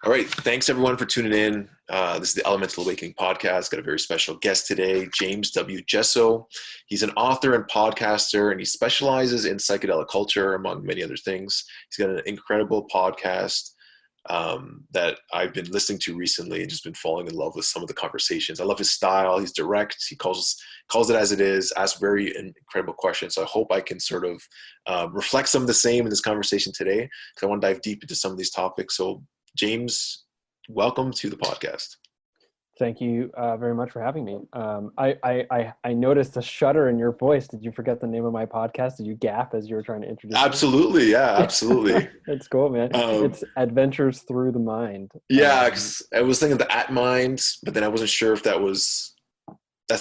All right. Thanks everyone for tuning in. This is the Elemental Awakening podcast. Got a very special guest today, James W Jasso. He's an author and podcaster, and he specializes in psychedelic culture, among many other things. He's got an incredible podcast that I've been listening to recently and just been falling in love with some of the conversations. I love his style. He's direct. He calls it as it is, asks very incredible questions. So I hope I can sort of reflect some of the same in this conversation today, because I want to dive deep into some of these topics. So James, welcome to the podcast. Thank you very much for having me. I noticed a shudder in your voice. Did you forget the name of my podcast? Did you gap as you were trying to introduce Absolutely. me? Yeah, absolutely. It's cool, man. It's Adventures Through the Mind. Yeah, 'cause I was thinking the at mind, but then I wasn't sure if that's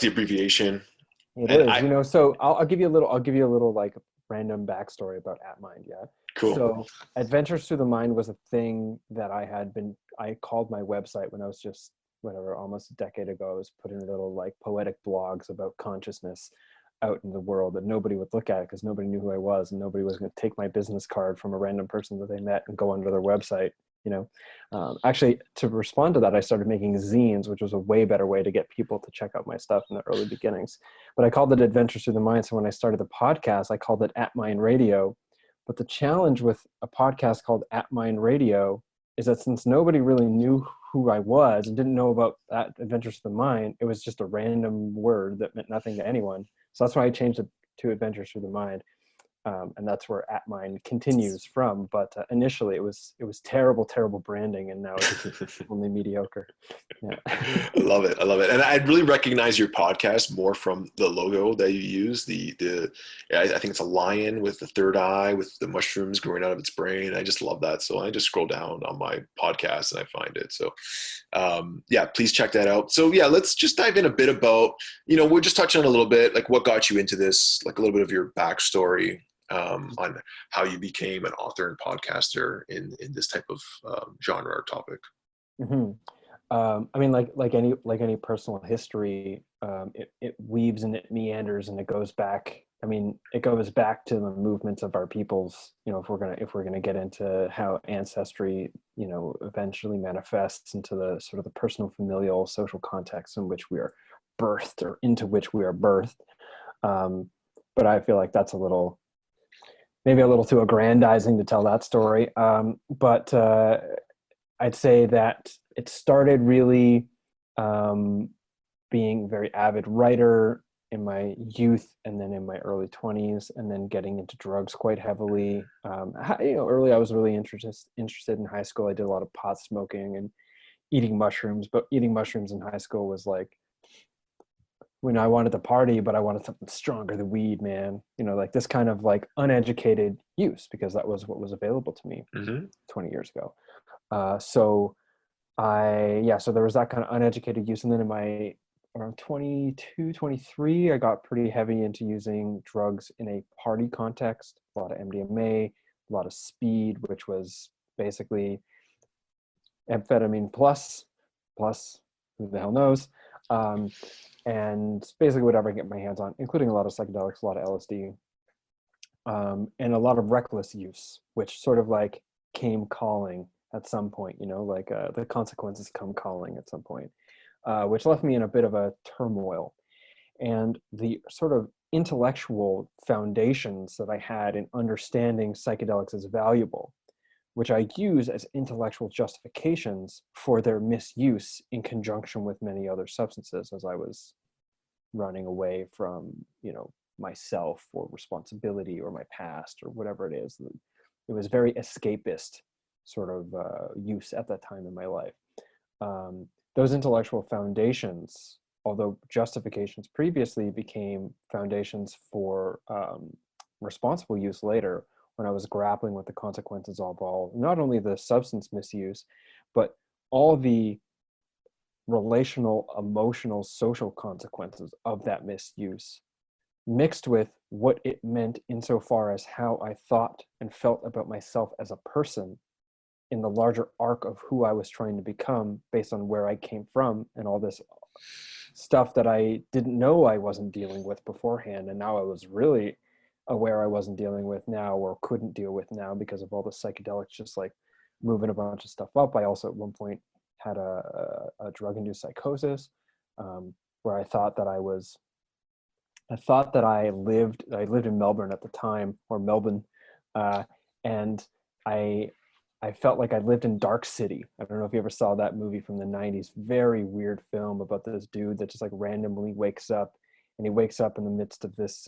the abbreviation. It is, so I'll give you a little like random backstory about at mind. Yeah. Cool. So Adventures Through the Mind was a thing that I called my website when I was just, whatever, almost a decade ago. I was putting little like poetic blogs about consciousness out in the world that nobody would look at because nobody knew who I was, and nobody was going to take my business card from a random person that they met and go onto their website. Actually, to respond to that, I started making zines, which was a way better way to get people to check out my stuff in the early beginnings. But I called it Adventures Through the Mind. So when I started the podcast, I called it At Mind Radio. But the challenge with a podcast called At Mind Radio is that since nobody really knew who I was and didn't know about that Adventures Through the Mind, it was just a random word that meant nothing to anyone. So that's why I changed it to Adventures Through the Mind. And that's where At Mind continues from. But initially it was terrible branding, and now it's only mediocre. Yeah. I love it. And I really recognize your podcast more from the logo that you use. I think it's a lion with the third eye with the mushrooms growing out of its brain. I just love that. So I just scroll down on my podcast and I find it. So please check that out. So let's just dive in a bit about, we're just touching on a little bit, like what got you into this, like a little bit of your backstory on how you became an author and podcaster in this type of genre or topic. Mm-hmm. I mean, like any personal history, it weaves and it meanders and it goes back. I mean, it goes back to the movements of our peoples. If we're gonna get into how ancestry, eventually manifests into the sort of the personal, familial, social context in which we are birthed, or into which we are birthed. But I feel like that's maybe a little too aggrandizing to tell that story. But I'd say that it started really being a very avid writer in my youth, and then in my early 20s, and then getting into drugs quite heavily. Early I was really interested in high school. I did a lot of pot smoking and eating mushrooms, but eating mushrooms in high school was like when I wanted to party, but I wanted something stronger than weed, man. Like this kind of like uneducated use, because that was what was available to me 20 years ago. So there was that kind of uneducated use. And then around 22, 23, I got pretty heavy into using drugs in a party context, a lot of MDMA, a lot of speed, which was basically amphetamine plus, who the hell knows? And basically whatever I get my hands on, including a lot of psychedelics, a lot of LSD, and a lot of reckless use, which sort of like came calling at some point, the consequences come calling at some point, which left me in a bit of a turmoil. And the sort of intellectual foundations that I had in understanding psychedelics as valuable, which I use as intellectual justifications for their misuse in conjunction with many other substances, as I was running away from, myself or responsibility or my past or whatever it is. It was very escapist sort of use at that time in my life. Those intellectual foundations, although justifications previously, became foundations for responsible use later, when I was grappling with the consequences of not only the substance misuse, but all the relational, emotional, social consequences of that misuse, mixed with what it meant insofar as how I thought and felt about myself as a person in the larger arc of who I was trying to become based on where I came from, and all this stuff that I didn't know I wasn't dealing with beforehand. And now I was really aware I wasn't dealing with now, or couldn't deal with now, because of all the psychedelics just like moving a bunch of stuff up. I also at one point had a drug-induced psychosis, where I lived in Melbourne at the time, or Melbourne, and I I felt like I lived in Dark City. I don't know if you ever saw that movie from the 90s. Very weird film about this dude that just like randomly wakes up, and he wakes up in the midst of this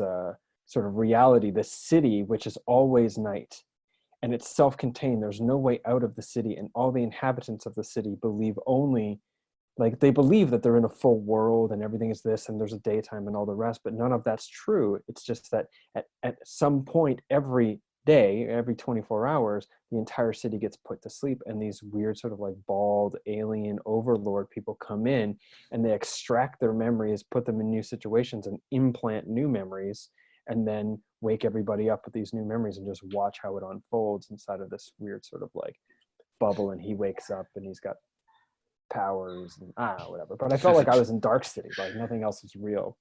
sort of reality, this city, which is always night. And it's self-contained. There's no way out of the city. And all the inhabitants of the city believe only, like they believe that they're in a full world and everything is this and there's a daytime and all the rest, but none of that's true. It's just that at some point every day, every 24 hours, the entire city gets put to sleep, and these weird sort of like bald alien overlord people come in and they extract their memories, put them in new situations and implant new memories, and then wake everybody up with these new memories and just watch how it unfolds inside of this weird sort of like bubble. And he wakes up and he's got powers and whatever. But I felt like I was in Dark City, like nothing else is real.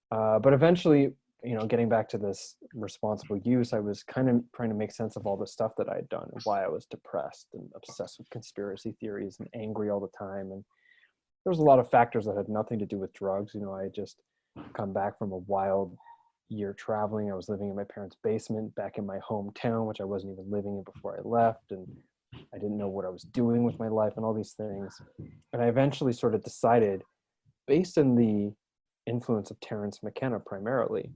But eventually, getting back to this responsible use, I was kind of trying to make sense of all the stuff that I had done and why I was depressed and obsessed with conspiracy theories and angry all the time. And there was a lot of factors that had nothing to do with drugs. I had just come back from a wild year traveling. I was living in my parents' basement back in my hometown, which I wasn't even living in before I left. And I didn't know what I was doing with my life and all these things. And I eventually sort of decided, based on the influence of Terence McKenna primarily,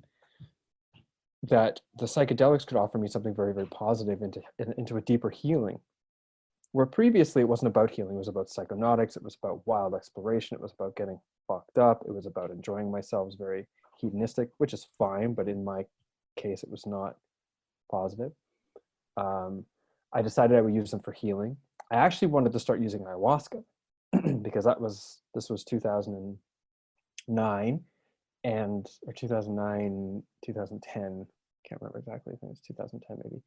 that the psychedelics could offer me something very, very positive into a deeper healing. Where previously it wasn't about healing, it was about psychonautics, it was about wild exploration, it was about getting fucked up, it was about enjoying myself. It was very hedonistic, which is fine, but in my case, it was not positive. I decided I would use them for healing. I actually wanted to start using ayahuasca because this was 2009 or 2009, 2010. Can't remember exactly. I think it's 2010 maybe.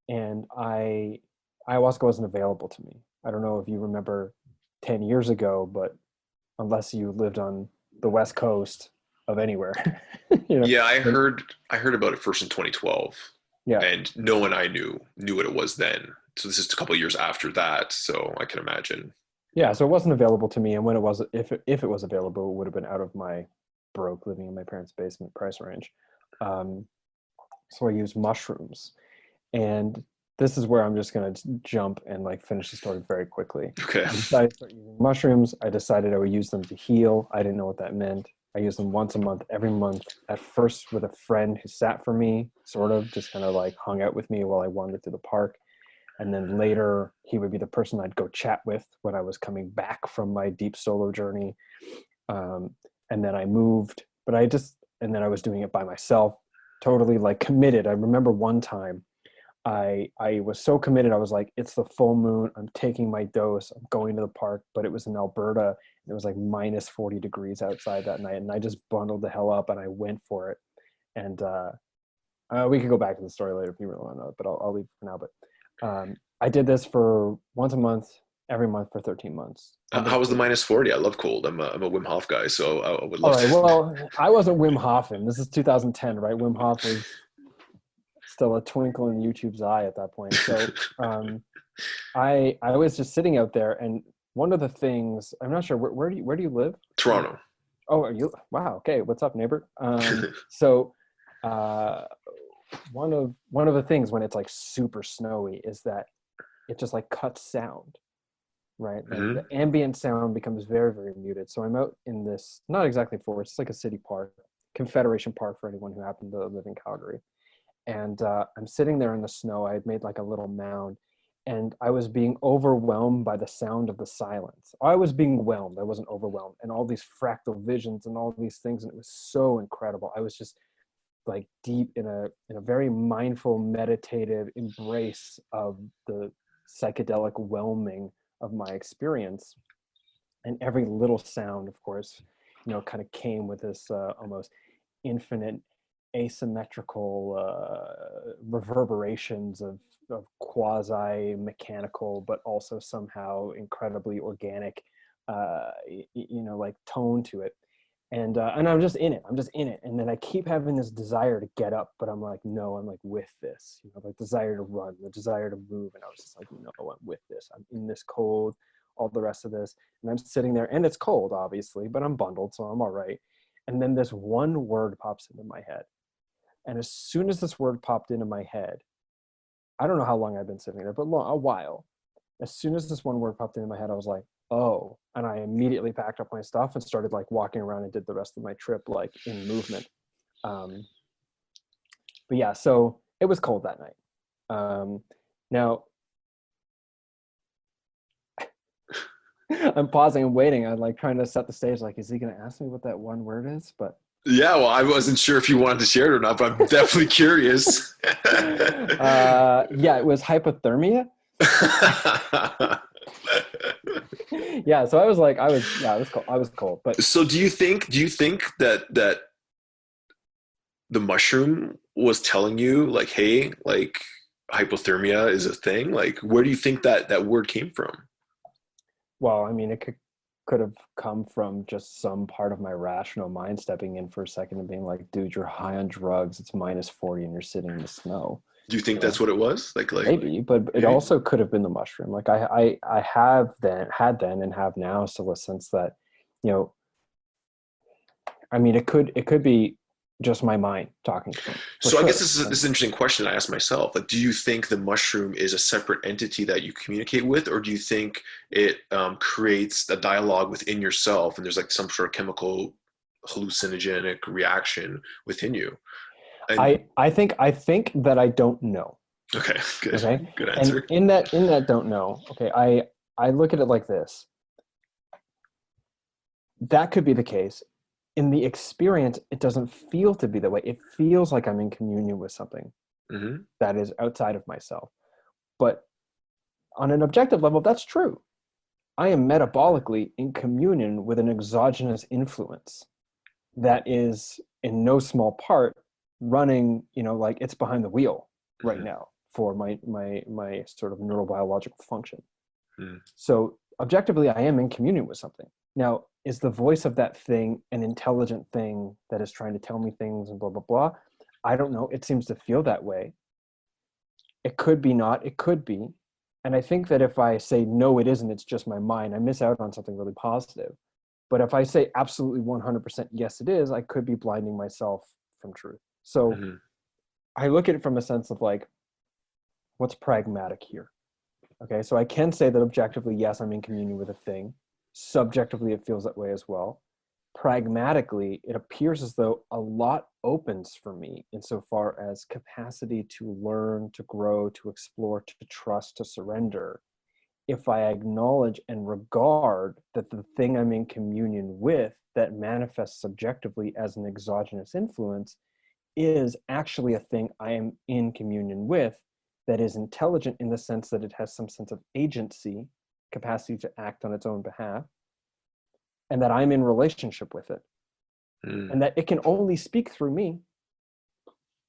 And ayahuasca wasn't available to me. I don't know if you remember 10 years ago, but unless you lived on the West Coast of anywhere, Yeah, I heard about it first in 2012. Yeah. And no one I knew what it was then. So this is a couple of years after that. So I can imagine. Yeah, so it wasn't available to me, and when it was, if it was available, it would have been out of my broke living in my parents' basement price range. So I used mushrooms, and this is where I'm just going to jump and like finish the story very quickly. Okay. I decided to start using mushrooms. I decided I would use them to heal. I didn't know what that meant. I used them once a month, every month, at first with a friend who sat for me, sort of just kind of like hung out with me while I wandered through the park. And then later he would be the person I'd go chat with when I was coming back from my deep solo journey. And then I moved, and then I was doing it by myself, totally like committed. I remember one time I was so committed. I was like, it's the full moon. I'm taking my dose. I'm going to the park, but it was in Alberta. And it was like minus 40 degrees outside that night. And I just bundled the hell up and I went for it. And we could go back to the story later if you really want to know, but I'll leave it for now. But I did this for once a month, every month for 13 months. How was the minus 40? I love cold. I'm a Wim Hof guy, so I would All love right. to. Well, I wasn't Wim Hofing. This is 2010, right? Wim Hof was still a twinkle in YouTube's eye at that point. So I was just sitting out there, and one of the things, I'm not sure, where do you live? Toronto. Oh, are you? Wow. Okay. What's up, neighbor? So one of the things when it's like super snowy is that it just like cuts sound, right? Like Mm-hmm. the ambient sound becomes very, very muted. So I'm out in this, not exactly forest, it's like a city park, Confederation Park for anyone who happened to live in Calgary. And I'm sitting there in the snow. I had made like a little mound, and I was being overwhelmed by the sound of the silence. I was being whelmed. I wasn't overwhelmed. And all these fractal visions and all these things, and it was so incredible. I was just like deep in a very mindful, meditative embrace of the psychedelic whelming of my experience. And every little sound, of course, kind of came with this almost infinite asymmetrical reverberations of quasi mechanical but also somehow incredibly organic like tone to it. And I'm just in it. I'm just in it. And then I keep having this desire to get up, but I'm like, no, I'm like with this, like desire to run, the desire to move. And I was just like, no, I'm with this. I'm in this cold, all the rest of this. And I'm sitting there and it's cold, obviously, but I'm bundled, so I'm all right. And then this one word pops into my head. And as soon as this word popped into my head, I don't know how long I've been sitting there, but a while. As soon as this one word popped into my head, I was like, oh, and I immediately packed up my stuff and started like walking around and did the rest of my trip like in movement. But yeah, so it was cold that night. Now I'm pausing and waiting. I'm like trying to set the stage, like, is he going to ask me what that one word is? But Yeah, well, I wasn't sure if you wanted to share it or not, but I'm definitely curious. Yeah, it was hypothermia. Yeah, so I was like, yeah, it was cold. I was cold, but So do you think that the mushroom was telling you like, hey, like hypothermia is a thing? Like, where do you think that word came from? well, I mean, it could have come from just some part of my rational mind stepping in for a second and being like, dude, you're high on drugs. It's -40 and you're sitting in the snow. Do you think You know, that's what it was? Like maybe, but it maybe? also could have been the mushroom. Like I have then had then and have now still a sense that, you know, I mean, it could be just my mind talking to me for So I guess sure. this is an interesting question I asked myself. Like, do you think the mushroom is a separate entity that you communicate with, or do you think it creates a dialogue within yourself, and there's like some sort of chemical hallucinogenic reaction within you? And I think that I don't know. okay, good, Okay. good And answer. in that don't know, okay, I look at it like this. That could be the case. In the experience, it doesn't feel to be that way. It feels like I'm in communion with something Hmm. that is outside of myself. But on an objective level, that's true. I am metabolically in communion with an exogenous influence that is in no small part running, like it's behind the wheel right Hmm. now for my sort of neurobiological function. Hmm. So objectively, I am in communion with something. Now, is the voice of that thing an intelligent thing that is trying to tell me things and blah, blah, blah? I don't know. It seems to feel that way. It could be not, it could be. And I think that if I say, no, it isn't, it's just my mind, I miss out on something really positive. But if I say absolutely 100% yes, it is, I could be blinding myself from truth. So Hmm. I look at it from a sense of like, what's pragmatic here? Okay, so I can say that objectively, yes, I'm in communion with a thing. Subjectively, it feels that way as well. Pragmatically, it appears as though a lot opens for me insofar as capacity to learn, to grow, to explore, to trust, to surrender. If I acknowledge and regard that the thing I'm in communion with that manifests subjectively as an exogenous influence is actually a thing I am in communion with that is intelligent in the sense that it has some sense of agency, capacity to act on its own behalf, and that I'm in relationship with it, Hmm. and that it can only speak through me,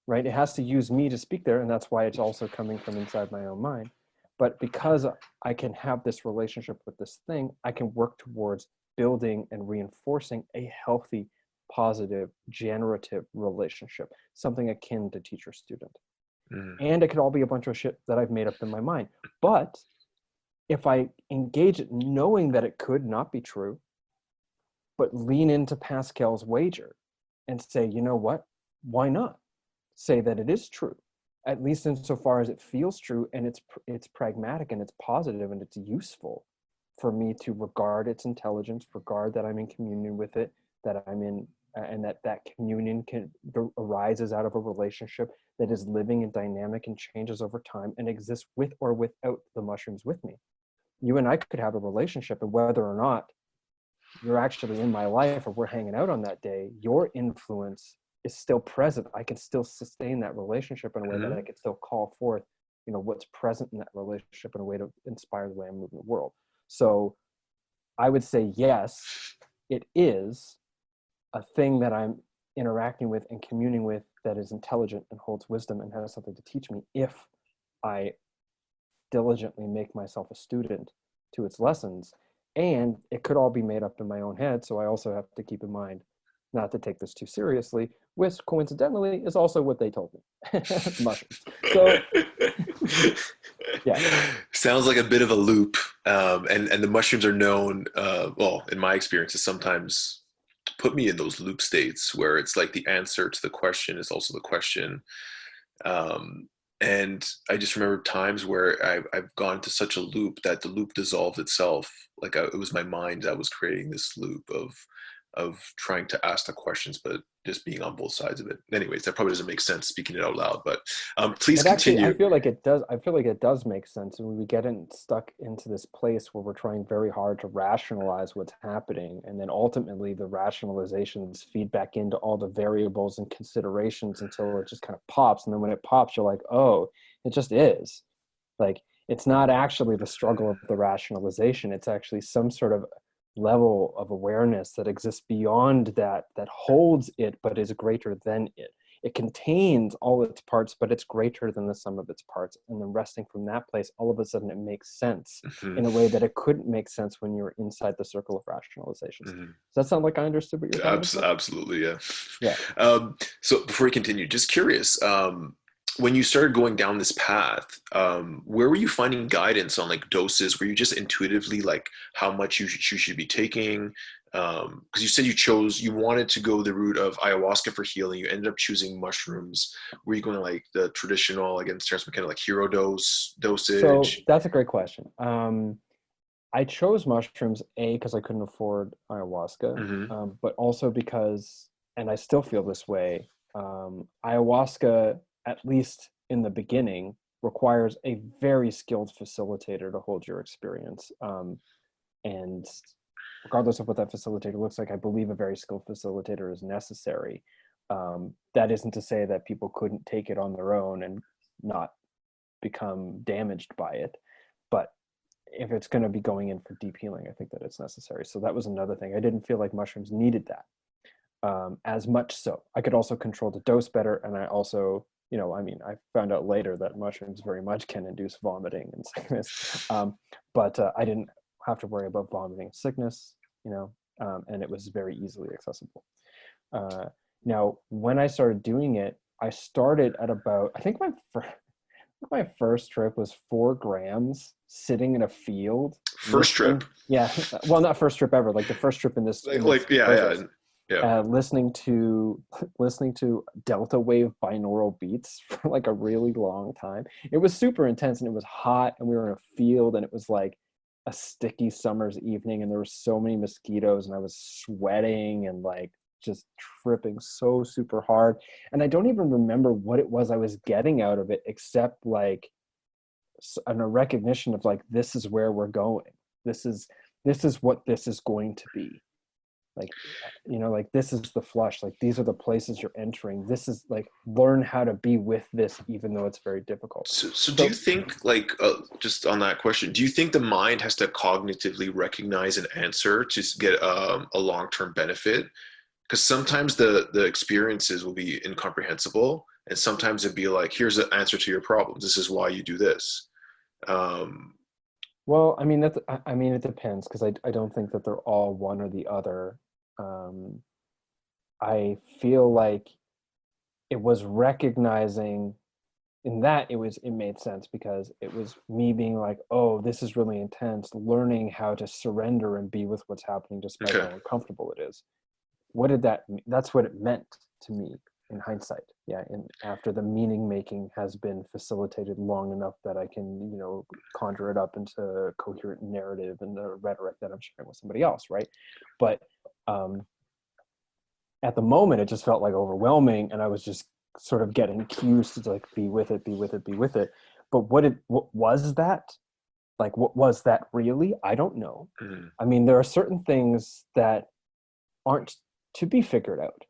right? It has to use me to speak there, and that's why it's also coming from inside my own mind. But because I can have this relationship with this thing, I can work towards building and reinforcing a healthy, positive, generative relationship, something akin to teacher student. Hmm. And it could all be a bunch of shit that I've made up in my mind. But if I engage it knowing that it could not be true, but lean into Pascal's wager and say, you know what? Why not say that it is true? At least insofar as it feels true and it's pragmatic and it's positive and it's useful for me to regard its intelligence, regard that I'm in communion with it, that I'm in, and that communion arises out of a relationship that is living and dynamic and changes over time and exists with or without the mushrooms with me. You and I could have a relationship, and whether or not you're actually in my life or we're hanging out on that day, your influence is still present. I can still sustain that relationship in a way that I Hmm. can still call forth, what's present in that relationship in a way to inspire the way I move in the world. So I would say, yes, it is a thing that I'm interacting with and communing with that is intelligent and holds wisdom and has something to teach me if I diligently make myself a student to its lessons. And it could all be made up in my own head. So I also have to keep in mind not to take this too seriously, which coincidentally is also what they told me. Mushrooms. So yeah. Sounds like a bit of a loop. And the mushrooms are known, well, in my experience, to sometimes put me in those loop states where it's like the answer to the question is also the question. Um, and I just remember times where I've gone to such a loop that the loop dissolved itself. Like it was my mind that was creating this loop of trying to ask the questions, but just being on both sides of it. Anyways, that probably doesn't make sense speaking it out loud, but please It actually, I continue. feel like it does. I feel like it does make sense, and we get stuck into this place where we're trying very hard to rationalize what's happening, and then ultimately the rationalizations feed back into all the variables and considerations until it just kind of pops. And then when it pops, you're like, oh, it just is. Like it's not actually the struggle of the rationalization. It's actually some sort of level of awareness that exists beyond that, that holds it, but is greater than it. It contains all its parts, but it's greater than the sum of its parts. And then resting from that place, all of a sudden it makes sense Mhm. in a way that it couldn't make sense when you were inside the circle of rationalizations. Mhm. Does that sound like I understood what you're trying to say? Absolutely, yeah. Yeah. So before we continue, just curious, when you started going down this path, where were you finding guidance on like doses? Were you just intuitively like how much you should be taking? Because you said you wanted to go the route of ayahuasca for healing. You ended up choosing mushrooms. Were you going like the traditional, like in terms of kind of like hero So dosage? that's a great question. I chose mushrooms, A, because I couldn't afford ayahuasca, Hmm. but also because, and I still feel this way, ayahuasca, at least in the beginning, requires a very skilled facilitator to hold your experience. And regardless of what that facilitator looks like, I believe a very skilled facilitator is necessary. That isn't to say that people couldn't take it on their own and not become damaged by it, but if it's going to be going in for deep healing, I think that it's necessary. So that was another thing. I didn't feel like mushrooms needed that as much. So I could also control the dose better. And I also, I mean, I found out later that mushrooms very much can induce vomiting and sickness. But I didn't have to worry about vomiting and sickness, and it was very easily accessible. Uh, Now, when I started doing it, I started at about, I think my first trip was 4 grams sitting in a field First trip, listening. Yeah, well, not first trip ever, like the first trip in this yeah, process. yeah. Listening to delta wave binaural beats for like a really long time. It was super intense and it was hot and we were in a field and it was like a sticky summer's evening and there were so many mosquitoes and I was sweating and like just tripping so super hard. And I don't even remember what it was I was getting out of it except like a recognition of like, this is where we're going. This is what this is going to be. Like, like this is the flush. Like these are the places you're entering. This is like, learn how to be with this, even though it's very difficult. So do you So think, like, just on that question, do you think the mind has to cognitively recognize an answer to get a long-term benefit? Because sometimes the experiences will be incomprehensible, and sometimes it'd be like, here's the answer to your problems. This is why you do this. Um, well, I mean, it depends because I don't think that they're all one or the other. Um, I feel like it was recognizing in that it made sense because it was me being like, oh, this is really intense, learning how to surrender and be with what's happening despite okay. how uncomfortable it is. What did that mean? That's what it meant to me in hindsight. Yeah, and after the meaning making has been facilitated long enough that I can, conjure it up into a coherent narrative and the rhetoric that I'm sharing with somebody else, right? But um, at the moment, it just felt like overwhelming, and I was just sort of getting cues to like be with it, be with it, be with it. But what was that? Like, what was that really? I don't know. Mhm. I mean, there are certain things that aren't to be figured out.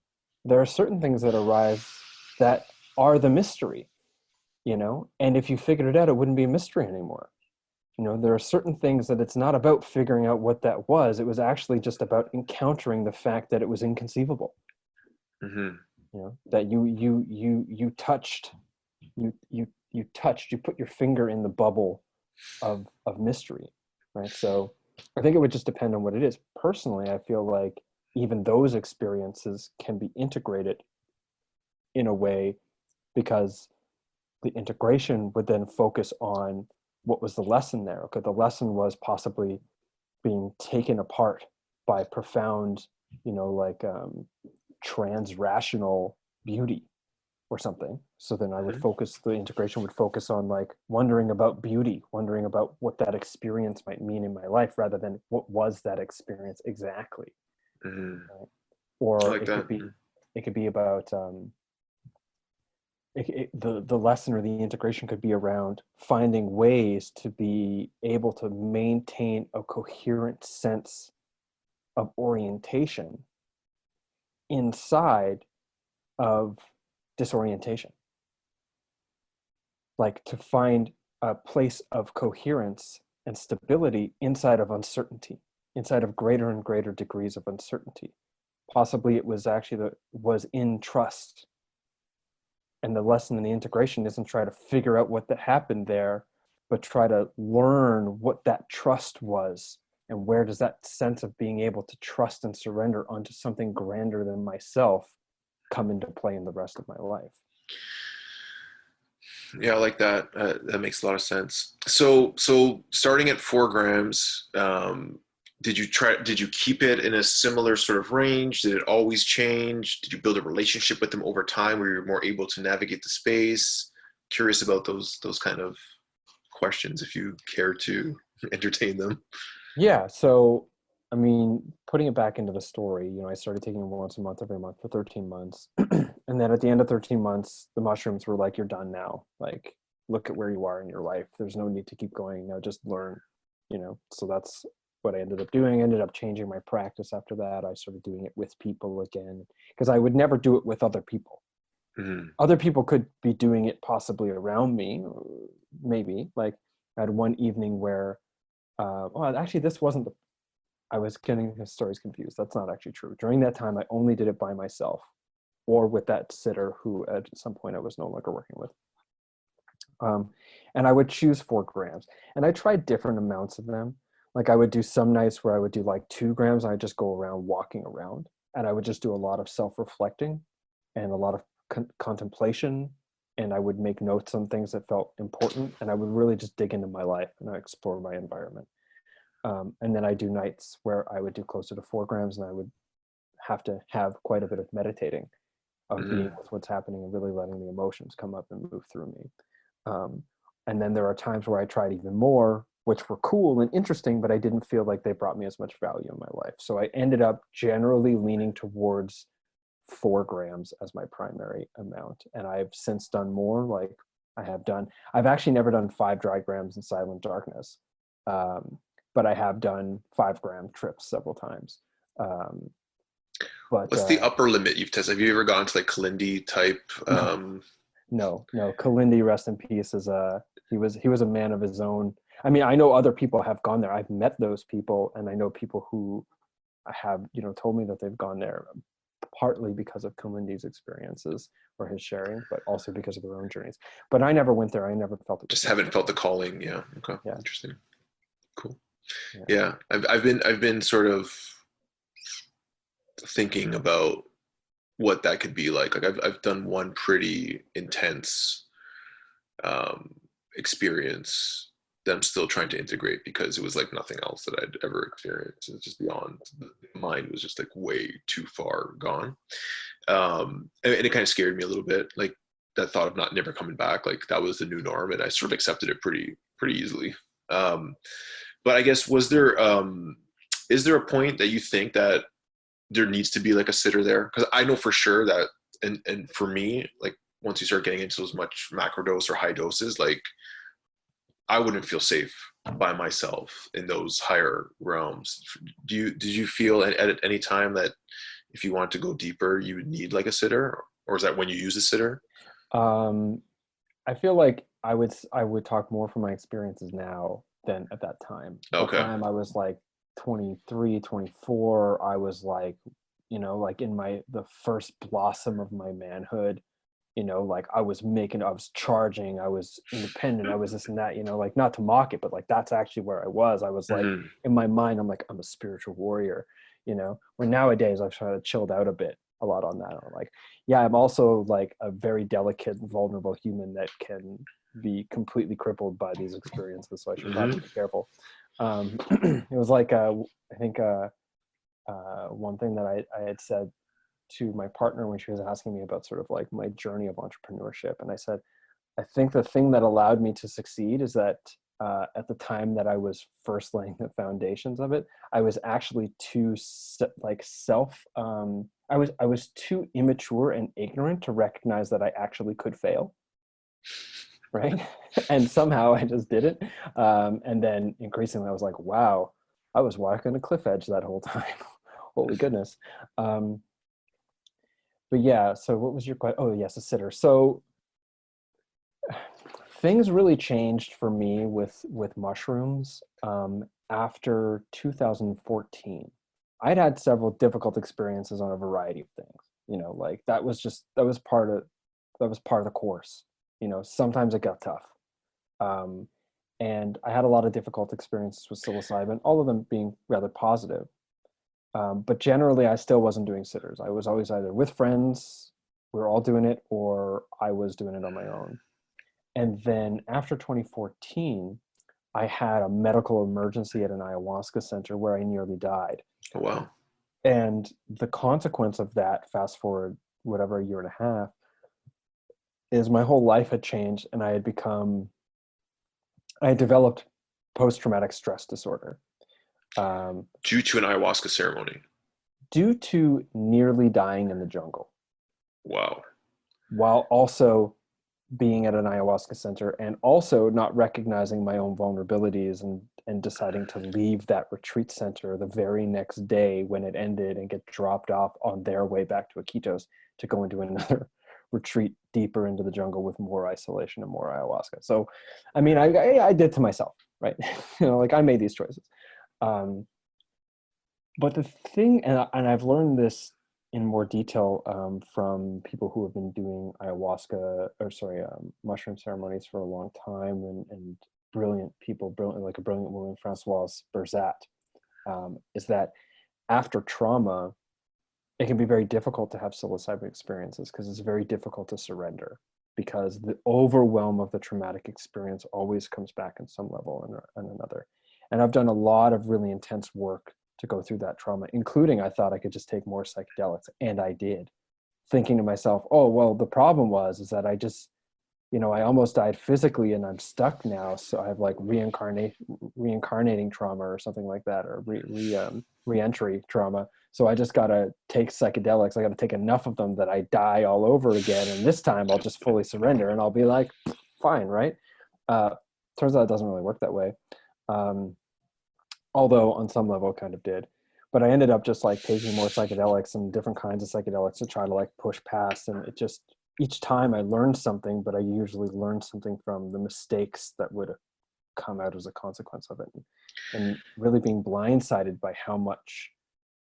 There are certain things that arise that are the mystery, and if you figured it out, it wouldn't be a mystery anymore. There are certain things that it's not about figuring out what that was. It was actually just about encountering the fact that it was inconceivable. Mhm. That you touched, you put your finger in the bubble of mystery, right? So I think it would just depend on what it is. Personally, I feel like even those experiences can be integrated in a way, because the integration would then focus on what was the lesson there. Okay, the lesson was possibly being taken apart by profound, like trans-rational beauty or something. So then I would Mhm. focus, the integration would focus on like wondering about beauty, wondering about what that experience might mean in my life, rather than what was that experience exactly. Mhm. Right? I Or like that. it could be about the lesson or the integration could be around finding ways to be able to maintain a coherent sense of orientation inside of disorientation, like to find a place of coherence and stability inside of uncertainty, inside of greater and greater degrees of uncertainty. Possibly it was actually was in trust. And the lesson in the integration isn't try to figure out what that happened there, but try to learn what that trust was, and where does that sense of being able to trust and surrender onto something grander than myself come into play in the rest of my life. Yeah, I like that. That makes a lot of sense. So starting at 4 grams, did you keep it in a similar sort of range? Did it always change? Did you build a relationship with them over time where you're more able to navigate the space? Curious about those kind of questions, if you care to entertain them. Yeah, so I mean, putting it back into the story, I started taking it once a month every month for 13 months. And then at the end of 13 months, the mushrooms were like, you're done now. Like, look at where you are in your life. There's no need to keep going. Now just learn. So that's what I ended up doing. I ended up changing my practice after that. I started doing it with people again, because I would never do it with other people. Mhm. Other people could be doing it possibly around me, maybe. Like, I had one evening where well, actually, this wasn't the. I was getting the stories confused. That's not actually true. During that time, I only did it by myself, or with that sitter who, at some point, I was no longer working with. Um, and I would choose 4 grams, and I tried different amounts of them. Like, I would do some nights where I would do like 2 grams, and I just go around walking around, and I would just do a lot of self-reflecting and a lot of contemplation, and I would make notes on things that felt important, and I would really just dig into my life and I explore my environment. And then I do nights where I would do closer to 4 grams, and I would have to have quite a bit of meditating, of being Mhm. with what's happening and really letting the emotions come up and move through me. Um, and then there are times where I tried even more, which were cool and interesting, but I didn't feel like they brought me as much value in my life. So I ended up generally leaning towards 4 grams as my primary amount. And I've since done more. Like, I've actually never done 5 dry grams in silent darkness. Um, but I have done 5 gram trips several times. Um, but What's the upper limit you've tested? Have you ever gone to like Kalindi type? no, no. Kalindi, rest in peace, he was a man of his own. I mean, I know other people have gone there. I've met those people, and I know people who have, told me that they've gone there, partly because of Kalindi's experiences or his sharing, but also because of their own journeys. But I never went there. I never felt it was Just meant haven't for felt me. the calling. Yeah. Okay. Yeah, Interesting. Cool. yeah. Yeah. I've been sort of thinking about what that could be like. Like I've done one pretty intense um, experience that I'm still trying to integrate because it was like nothing else that I'd ever experienced. It's just beyond the mind was just like way too far gone. And it kind of scared me a little bit. Like that thought of not never coming back, like that was the new norm, and I sort of accepted it pretty easily. Um, but I guess is there a point that you think that there needs to be like a sitter there? Because I know for sure that, and for me, like once you start getting into those much macro dose or high doses, like I wouldn't feel safe by myself in those higher realms. Did you feel at any time that if you want to go deeper, you would need like a sitter, or is that when you use a sitter? Um, I feel like I would talk more from my experiences now than at that time. At that Okay. time, I was like 23, 24. I was like, like in the first blossom of my manhood. like I was charging, I was independent, I was this and that, like not to mock it, but like that's actually where I was. I was like, Mm-hmm. in my mind, I'm like, I'm a spiritual warrior, where nowadays I've sort of chilled out a lot on that. I'm like, yeah, I'm also like a very delicate, vulnerable human that can be completely crippled by these experiences. So I should probably be careful. It was like, I think one thing that I had said to my partner when she was asking me about sort of like my journey of entrepreneurship. And I said, I think the thing that allowed me to succeed is that at the time that I was first laying the foundations of it, I was actually too I was too immature and ignorant to recognize that I actually could fail. Right. And somehow I just did it. And then increasingly I was like, wow, I was walking a cliff edge that whole time. Holy goodness. But yeah, so what was your question? Oh, yes, a sitter. So things really changed for me with mushrooms after 2014. I'd had several difficult experiences on a variety of things. Like that was part of the course. Sometimes it got tough. Um, and I had a lot of difficult experiences with psilocybin, all of them being rather positive. But generally, I still wasn't doing sitters. I was always either with friends, we were all doing it, or I was doing it on my own. And then after 2014, I had a medical emergency at an ayahuasca center where I nearly died. Oh, wow. And the consequence of that, fast forward whatever, a year and a half, is my whole life had changed, and I had developed post-traumatic stress disorder. Due to an ayahuasca ceremony. Due to nearly dying in the jungle. Wow. While also being at an ayahuasca center and also not recognizing my own vulnerabilities and deciding to leave that retreat center the very next day when it ended and get dropped off on their way back to Iquitos to go into another retreat deeper into the jungle with more isolation and more ayahuasca. So, I mean, I did to myself, right? Like I made these choices. But the thing, and I've learned this in more detail from people who have been doing mushroom ceremonies for a long time, and brilliant people, like a brilliant woman, Françoise Berzat, is that after trauma, it can be very difficult to have psilocybin experiences because it's very difficult to surrender, because the overwhelm of the traumatic experience always comes back in some level and another. And I've done a lot of really intense work to go through that trauma, including I thought I could just take more psychedelics, and I did, thinking to myself, oh, well, the problem is that I just, I almost died physically and I'm stuck now. So I have like reincarnating trauma or something like that, or re-entry trauma. So I just got to take psychedelics. I got to take enough of them that I die all over again. And this time I'll just fully surrender and I'll be like, fine, right? Turns out it doesn't really work that way. Although on some level it kind of did. But I ended up just like taking more psychedelics and different kinds of psychedelics to try to like push past. And it just, each time I learned something, but I usually learned something from the mistakes that would come out as a consequence of it. And really being blindsided by how much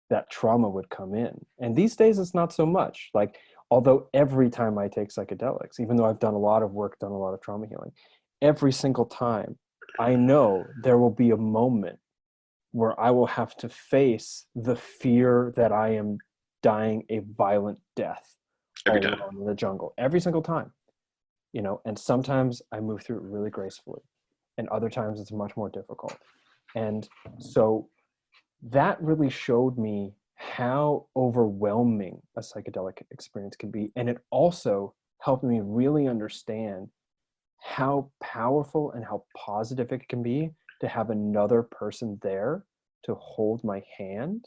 that trauma would come in. And these days it's not so much. Like, although every time I take psychedelics, even though I've done a lot of work, done a lot of trauma healing, every single time I know there will be a moment where I will have to face the fear that I am dying a violent death Every all time. alone in the jungle, every single time, and sometimes I move through it really gracefully, and other times it's much more difficult. And so that really showed me how overwhelming a psychedelic experience can be. And it also helped me really understand how powerful and how positive it can be to have another person there to hold my hand,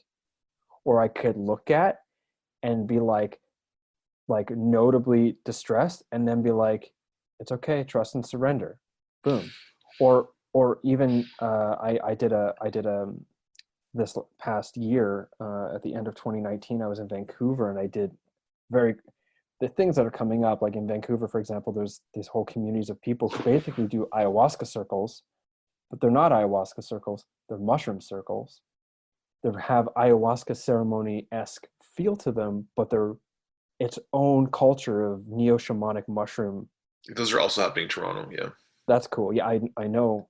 or I could look at and be like notably distressed, and then be like, it's okay, trust and surrender, boom. Or even I did this past year, at the end of 2019, I was in Vancouver, and I did the things that are coming up, like in Vancouver, for example, there's these whole communities of people who basically do ayahuasca circles, but they're not ayahuasca circles, they're mushroom circles. They have ayahuasca ceremony-esque feel to them, but they're its own culture of neo-shamanic mushroom. Those are also happening in Toronto. Yeah. That's cool. Yeah, I know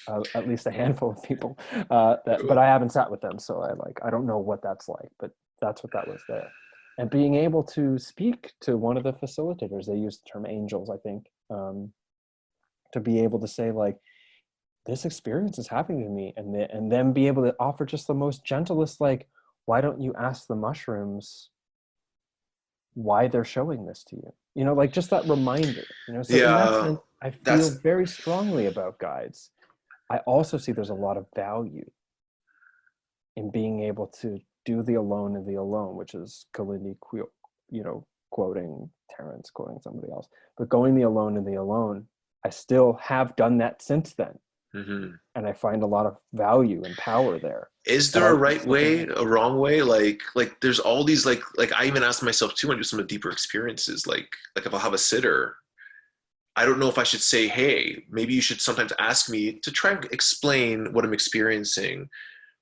at least a handful of people but Cool. I haven't sat with them, so I don't know what that's like, but that's what that was there. And being able to speak to one of the facilitators, they use the term angels, I think, to be able to say like, this experience is happening to me, and then be able to offer just the most gentlest, like, why don't you ask the mushrooms why they're showing this to you, like just that reminder, so in that Yeah. sense I feel That's very strongly about guides. I also see there's a lot of value in being able to do the alone in the alone, which is Kalindi, quoting Terrence, quoting somebody else. But going the alone in the alone, I still have done that since then. mhm. And I find a lot of value and power there. Is But there I a can right still bring way, it. a wrong way? Like there's all these like I even asked myself too when I do some of the deeper experiences, like if I'll have a sitter, I don't know if I should say, hey, maybe you should sometimes ask me to try and explain what I'm experiencing,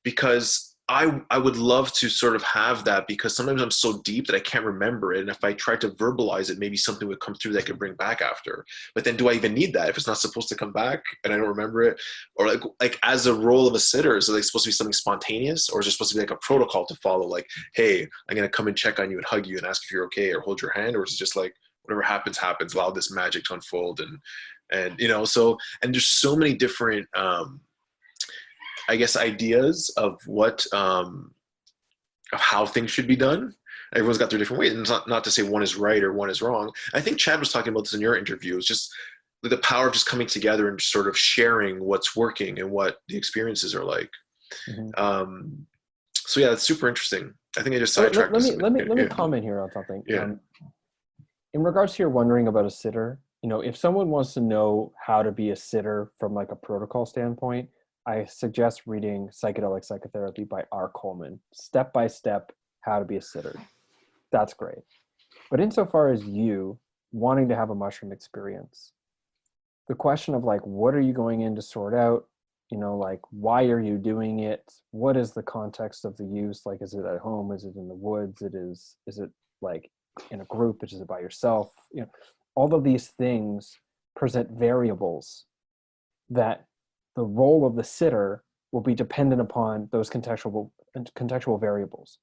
because I would love to sort of have that, because sometimes I'm so deep that I can't remember it. And if I tried to verbalize it, maybe something would come through that I could bring back after. But then do I even need that if it's not supposed to come back and I don't remember it? Or like as a role of a sitter, is it like supposed to be something spontaneous, or is it supposed to be like a protocol to follow? Like, hey, I'm gonna come and check on you and hug you and ask if you're okay or hold your hand, or is it just like whatever happens, happens, allow this magic to unfold and so and there's so many different I guess ideas of what of how things should be done. Everyone's got their different ways, and it's not to say one is right or one is wrong. I think Chad was talking about this in your interview. It's just the power of just coming together and sort of sharing what's working and what the experiences are like. Mm-hmm. So yeah, that's super interesting. I think I just So let, sidetracked let to me some. let me let me Yeah, comment here on something. yeah. In regards to your wondering about a sitter, if someone wants to know how to be a sitter from like a protocol standpoint, I suggest reading Psychedelic Psychotherapy by R. Coleman. Step by step, how to be a sitter. That's great. But insofar as you wanting to have a mushroom experience, the question of like, what are you going in to sort out? Like, why are you doing it? What is the context of the use? Like, is it at home? Is it in the woods? Is it like in a group? Is it by yourself? All of these things present variables that the role of the sitter will be dependent upon those contextual variables.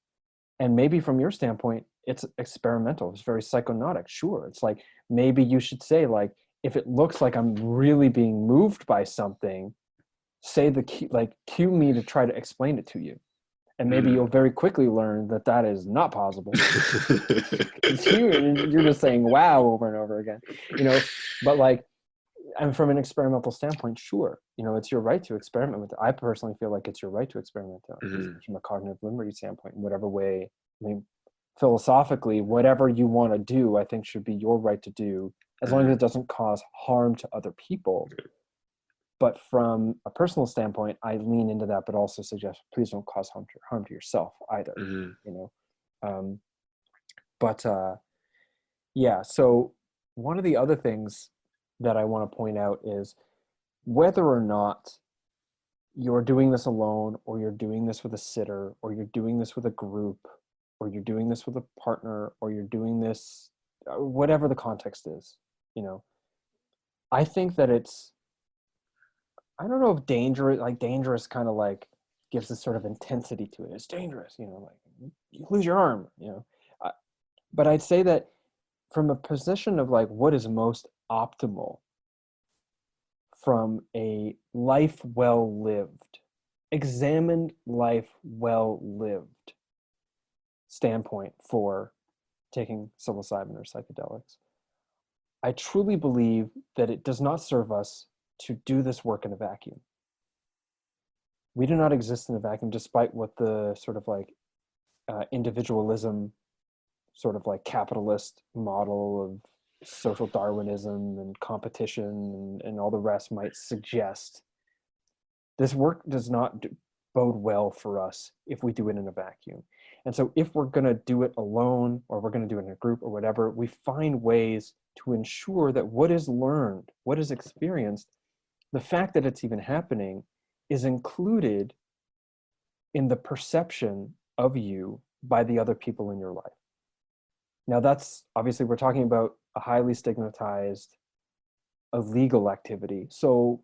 And maybe from your standpoint, it's experimental. It's very psychonautic. Sure. It's like, maybe you should say, like, if it looks like I'm really being moved by something, say the key, like, cue me to try to explain it to you. And maybe Mm. you'll very quickly learn that that is not possible. You're just saying wow over and over again, but like, and from an experimental standpoint, sure, it's your right to experiment with it. I personally feel like it's your right to experiment Mm. from a cognitive liberty standpoint, in whatever way. I mean, philosophically, whatever you want to do, I think should be your right to do, as long as Mm. it doesn't cause harm to other people. But from a personal standpoint, I lean into that, but also suggest please don't cause harm to yourself either. Mm. You know, um, but yeah. So one of the other things that I want to point out is whether or not you're doing this alone, or you're doing this with a sitter, or you're doing this with a group, or you're doing this with a partner, or you're doing this, whatever the context is, I think that it's, I don't know if dangerous kind of like gives this sort of intensity to it. It's dangerous, like you lose your arm, Uh, but I'd say that from a position of like what is most optimal from a life well lived, examined life well lived standpoint for taking psilocybin or psychedelics, I truly believe that it does not serve us to do this work in a vacuum. We do not exist in a vacuum, despite what the sort of like individualism, sort of like capitalist model of social Darwinism and competition and all the rest might suggest. This work does not bode well for us if we do it in a vacuum. And so if we're going to do it alone, or we're going to do it in a group or whatever, we find ways to ensure that what is learned, what is experienced, the fact that it's even happening is included in the perception of you by the other people in your life. Now that's obviously, we're talking about a highly stigmatized illegal activity. So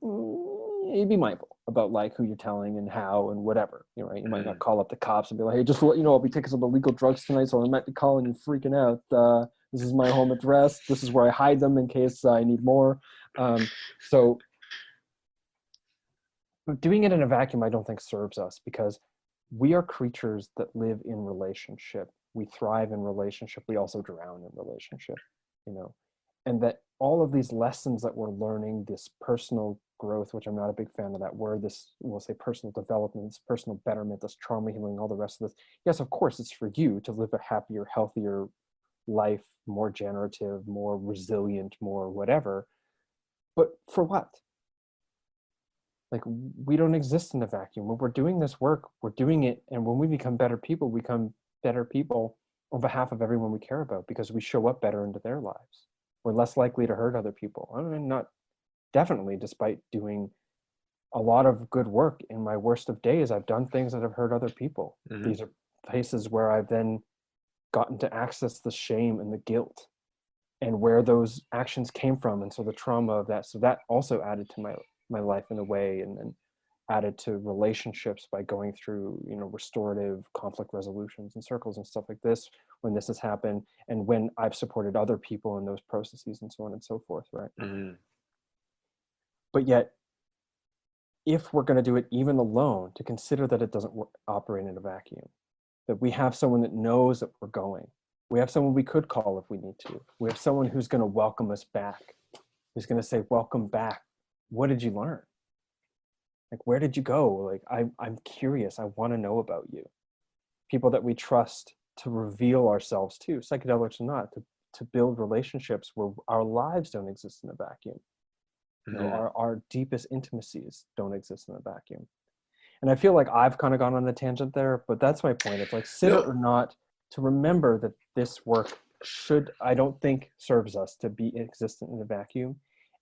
you be mindful about like who you're telling and how and whatever. You know, right? You might not call up the cops and be like, hey, just to let you know, I'll be taking some illegal drugs tonight, so I might be calling you freaking out. This is my home address. This is where I hide them in case I need more. So doing it in a vacuum, I don't think serves us, because we are creatures that live in relationship. We thrive in relationship. We also drown in relationship, you know, and that all of these lessons that we're learning, this personal growth, which I'm not a big fan of that word, this, we'll say personal development, this personal betterment, this trauma healing, all the rest of this. Yes, of course, it's for you to live a happier, healthier life, more generative, more resilient, more whatever. But for what? Like, we don't exist in a vacuum. When we're doing this work, we're doing it, and when we become better people, we become better people on behalf of everyone we care about, because we show up better into their lives. We're less likely to hurt other people. I mean, not definitely, despite doing a lot of good work in my worst of days, I've done things that have hurt other people. Mm-hmm. These are places where I've then gotten to access the shame and the guilt and where those actions came from, and so the trauma of that. So that also added to my life in a way, and then added to relationships by going through, you know, restorative conflict resolutions and circles and stuff like this when this has happened, and when I've supported other people in those processes and so on and so forth, right? Mm-hmm. But yet, if we're going to do it even alone, to consider that it doesn't operate in a vacuum, that we have someone that knows that we're going. We have someone we could call if we need to. We have someone who's going to welcome us back, who's going to say, welcome back. What did you learn? Like, where did you go? Like, I'm curious. I want to know about you. People that we trust to reveal ourselves to, psychedelics or not, to build relationships where our lives don't exist in a vacuum. You know, our deepest intimacies don't exist in a vacuum. And I feel like I've kind of gone on a tangent there, but that's my point. It's like, sit it or not, to remember that this work I don't think serves us to be existent in a vacuum.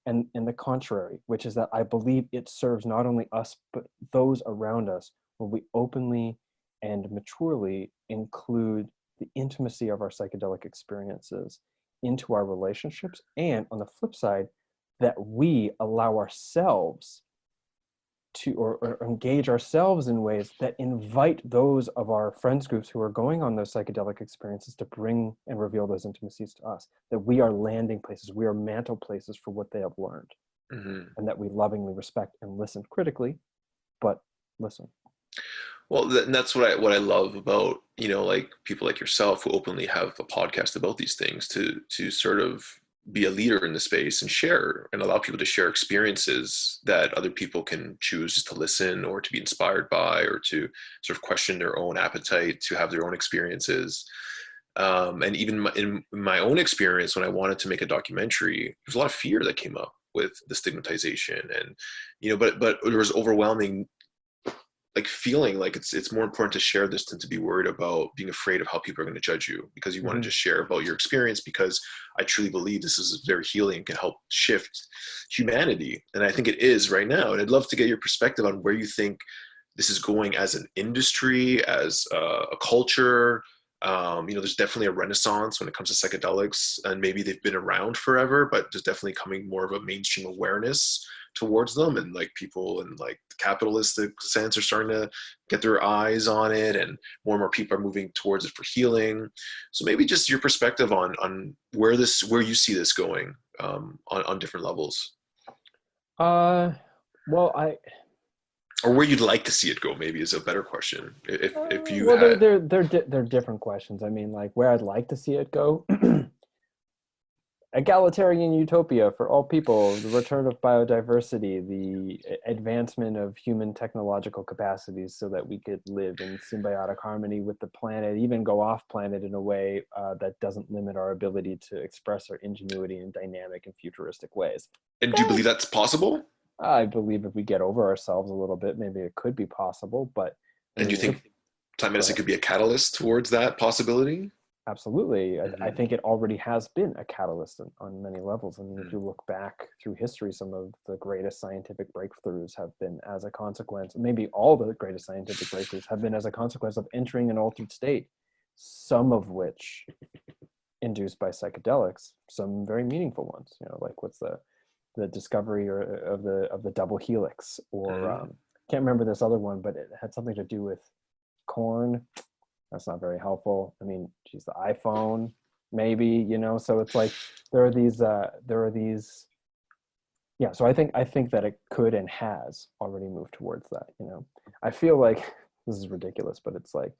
And the contrary, which is that I believe it serves not only us, but those around us, when we openly and maturely include the intimacy of our psychedelic experiences into our relationships. And on the flip side, that we allow ourselves to, or engage ourselves in ways that invite those of our friends groups who are going on those psychedelic experiences to bring and reveal those intimacies to us, that we are landing places, we are mantle places for what they have learned, and that we lovingly respect and listen critically, but listen. Well, that's what I love about, you know, like people like yourself who openly have a podcast about these things, to sort of be a leader in the space and share and allow people to share experiences that other people can choose just to listen or to be inspired by, or to sort of question their own appetite to have their own experiences. And even in my own experience, when I wanted to make a documentary, there's a lot of fear that came up with the stigmatization, and, you know, but there was overwhelming like feeling like it's more important to share this than to be worried about being afraid of how people are going to judge you, because you want to just share about your experience, because I truly believe this is very healing and can help shift humanity. And I think it is right now. And I'd love to get your perspective on where you think this is going as an industry, as a culture. You know, there's definitely a renaissance when it comes to psychedelics, and maybe they've been around forever, but there's definitely coming more of a mainstream awareness towards them, and like people in like the capitalistic sense are starting to get their eyes on it, and more people are moving towards it for healing. So maybe just your perspective on where you see this going, on different levels, Well, or where you'd like to see it go, maybe, is a better question. If you well, had. they're different questions. I mean, like, where I'd like to see it go, egalitarian utopia for all people, the return of biodiversity, the advancement of human technological capacities so that we could live in symbiotic harmony with the planet, even go off planet in a way that doesn't limit our ability to express our ingenuity in dynamic and futuristic ways. And do you believe that's possible? I believe if we get over ourselves a little bit, maybe it could be possible. But I And do you mean, think plant medicine could be a catalyst towards that possibility? absolutely. I think it already has been a catalyst on many levels. I mean, if you look back through history, some of the greatest scientific breakthroughs have been as a consequence, maybe all the greatest scientific breakthroughs have been as a consequence of entering an altered state, some of which induced by psychedelics, some very meaningful ones, you know, like what's the discovery or of the double helix, or can't remember this other one, but it had something to do with corn. That's not very helpful. I mean, geez, the iPhone, maybe, you know. So it's like there are these. Yeah, so I think that it could and has already moved towards that. You know, I feel like this is ridiculous, but it's like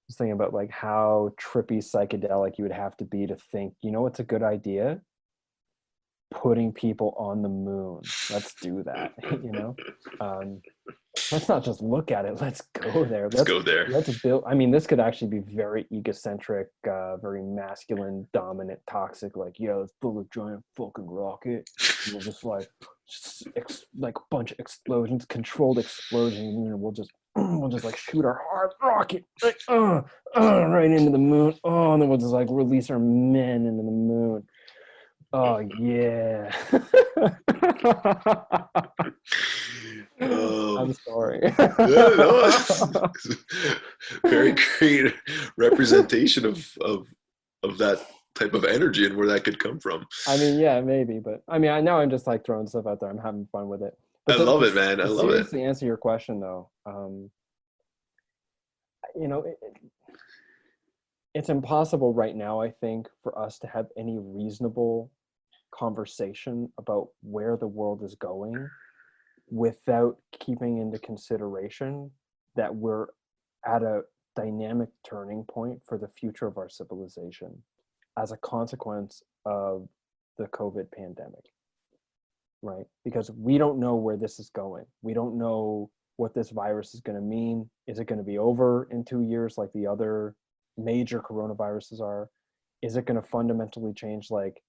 just thinking about like how trippy psychedelic you would have to be to think, you know, it's a good idea, putting people on the moon. Let's do that. You know, let's not just look at it. Let's go there. Let's go there. Let's build. I mean, this could actually be very egocentric, very masculine, dominant, toxic. Like, yeah, let's build a giant fucking rocket. And we'll just like a bunch of explosions, controlled explosions, and we'll just like shoot our hard rocket like, right into the moon. Oh, and then we'll just like release our men into the moon. Oh yeah. I'm sorry. No, very great representation of that type of energy and where that could come from. I mean, yeah, maybe, but I mean, now I'm just like throwing stuff out there. I'm having fun with it. But I love it, man. I to love it. seriously answer your question, though, you know, it's impossible right now, I think, for us to have any reasonable conversation about where the world is going without keeping into consideration that we're at a dynamic turning point for the future of our civilization as a consequence of the COVID pandemic, right? Because we don't know where this is going. We don't know what this virus is going to mean. Is it going to be over in 2 years like the other major coronaviruses are? Is it going to fundamentally change like